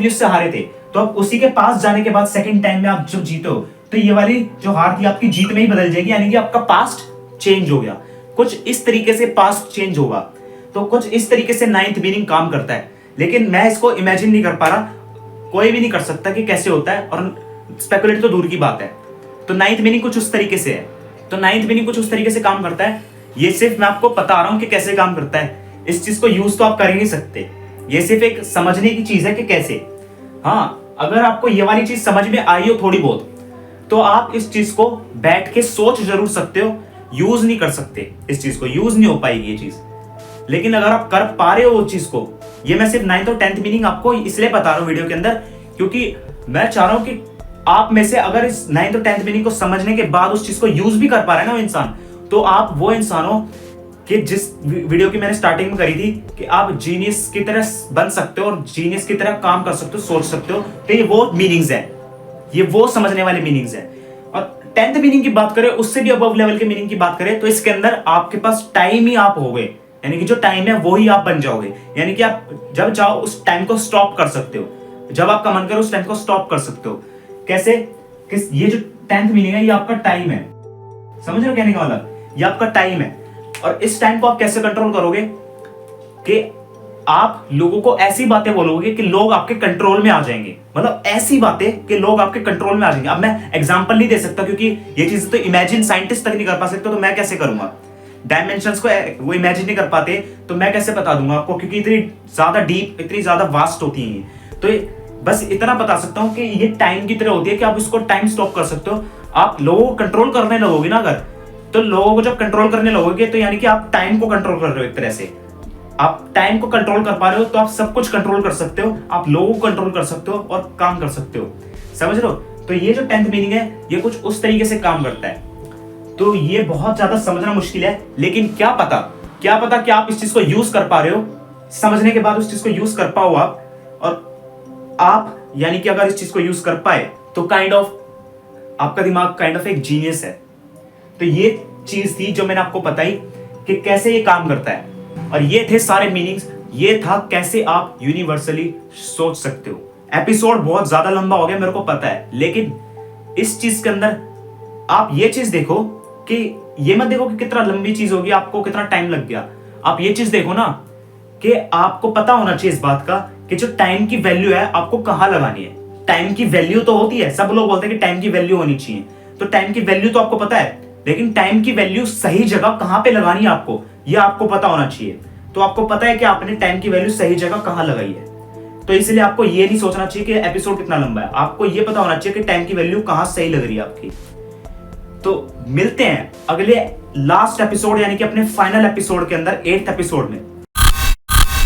उससे हारे थे, तो अब उसी के पास जाने के बाद सेकंड टाइम में आप जब जीते हो तो ये वाली जो हार थी आपकी जीत में ही बदल जाएगी, यानी कि आपका पास्ट चेंज हो गया। कुछ इस तरीके से पास्ट चेंज होगा, तो कुछ इस तरीके से नाइन्थ मीनिंग काम करता है। लेकिन मैं इसको इमेजिन नहीं कर पा रहा, कोई भी नहीं कर सकता कि कैसे होता है, और स्पेकुलेट तो दूर की बात है। तो नाइन्थ मीनिंग कुछ उस तरीके से है, तो नाइन्थ मीनिंग कुछ उस तरीके से काम करता है। ये सिर्फ मैं आपको बता रहा हूं कि कैसे काम करता है, इस चीज को यूज तो आप कर ही नहीं सकते, ये सिर्फ एक समझने की चीज है कि कैसे। हाँ, अगर आपको ये वाली चीज समझ में आई हो थोड़ी बहुत, तो आप इस चीज को बैठ के सोच जरूर सकते हो, यूज नहीं कर सकते, इस चीज को यूज नहीं हो पाएगी ये चीज। लेकिन अगर आप कर पा रहे हो उस चीज को, ये मैं सिर्फ 9th और 10th मीनिंग आपको इसलिए बता रहा हूं वीडियो के अंदर, क्योंकि मैं चाह रहा हूं कि आप में से अगर इस 9th और 10th मीनिंग को समझने के बाद उस चीज को यूज भी कर पा रहे हैं ना वो इंसान, तो आप वो इंसान हो कि जिस वीडियो की मैंने स्टार्टिंग में करी थी कि आप जीनियस की तरह बन सकते हो और जीनियस की तरह काम कर सकते हो, सोच सकते हो। तो ये वो मीनिंग्स है, ये वो समझने वाले मीनिंग्स है। और 10th मीनिंग की बात करें, उससे भी अबव लेवल के मीनिंग की बात करें, तो इसके अंदर आपके पास टाइम ही आप हो गए, यानी कि जो टाइम है वो ही आप बन जाओगे, यानी कि आप जब चाहो उस टाइम को स्टॉप कर सकते हो, जब आपका मन करे उस टाइम को स्टॉप कर सकते हो। कैसे? ये जो 10th मीनिंग है ये आपका टाइम है, समझ रहे हो कहने का मतलब, ये आपका टाइम है। और इस टाइम को आप कैसे कंट्रोल करोगे कि आप लोगों को ऐसी बातें बोलोगे कि लोग आपके कंट्रोल में आ जाएंगे, मतलब ऐसी बातें कि लोग आपके कंट्रोल में आ जाएंगे। अब मैं एग्जांपल नहीं दे सकता क्योंकि ये चीज तो इमेजिन साइंटिस्ट तक नहीं कर पा सकते, तो मैं कैसे करूंगा, डायमेंशंस को वो इमेजिन नहीं कर पाते तो मैं कैसे बता दूंगा आपको, क्योंकि इतनी ज्यादा डीप, इतनी ज्यादा वास्ट होती है। तो बस इतना बता सकता हूं कि ये टाइम की तरह होती है कि आप इसको टाइम स्टॉप कर सकते हो। आप लोगों को कंट्रोल करने लगोगे ना अगर, तो लोगों को जब कंट्रोल करने लगोगे तो यानी कि आप टाइम को कंट्रोल कर रहे हो, एक तरह से आप टाइम को कंट्रोल कर पा रहे हो, तो आप सब कुछ कंट्रोल कर सकते हो, आप लोगों को कंट्रोल कर सकते हो और काम कर सकते हो, समझ रहे हो। तो ये जो 10th मीनिंग है ये कुछ उस तरीके से काम करता है। तो ये बहुत ज्यादा समझना मुश्किल है, लेकिन क्या पता कि आप इस चीज को यूज कर पा रहे हो, समझने के बाद उस चीज को यूज कर पाओ आप, और आप यानी कि अगर इस चीज को यूज कर पाए तो काइंड ऑफ आपका दिमाग काइंड ऑफ एक जीनियस है। तो ये चीज थी जो मैंने आपको बताई कि कैसे ये काम करता है, और ये थे सारे मीनिंग्स, ये था कैसे आप यूनिवर्सली सोच सकते हो। एपिसोड बहुत ज्यादा लंबा हो गया मेरे को पता है, लेकिन इस चीज के अंदर आप ये चीज देखो कि ये मत देखो कि कितना लंबी चीज होगी, आपको कितना टाइम लग गया। आप ये चीज देखो ना कि आपको पता होना चाहिए इस बात का कि जो टाइम की वैल्यू है आपको कहां लगानी है। टाइम की वैल्यू तो होती है, सब लोग बोलते हैं कि टाइम की वैल्यू होनी चाहिए, तो टाइम की वैल्यू तो आपको पता है, लेकिन टाइम की वैल्यू सही जगह कहां पे लगानी है आपको, यह आपको पता होना चाहिए। तो आपको पता है कि आपने टाइम की वैल्यू सही जगह कहां लगाई है, तो इसलिए आपको ये नहीं सोचना चाहिए कि एपिसोड कितना लंबा है, आपको ये पता होना चाहिए कि टाइम की वैल्यू कहां सही लग रही है आपकी। तो मिलते हैं अगले लास्ट एपिसोड यानी कि अपने फाइनल एपिसोड के अंदर, 8th एपिसोड में।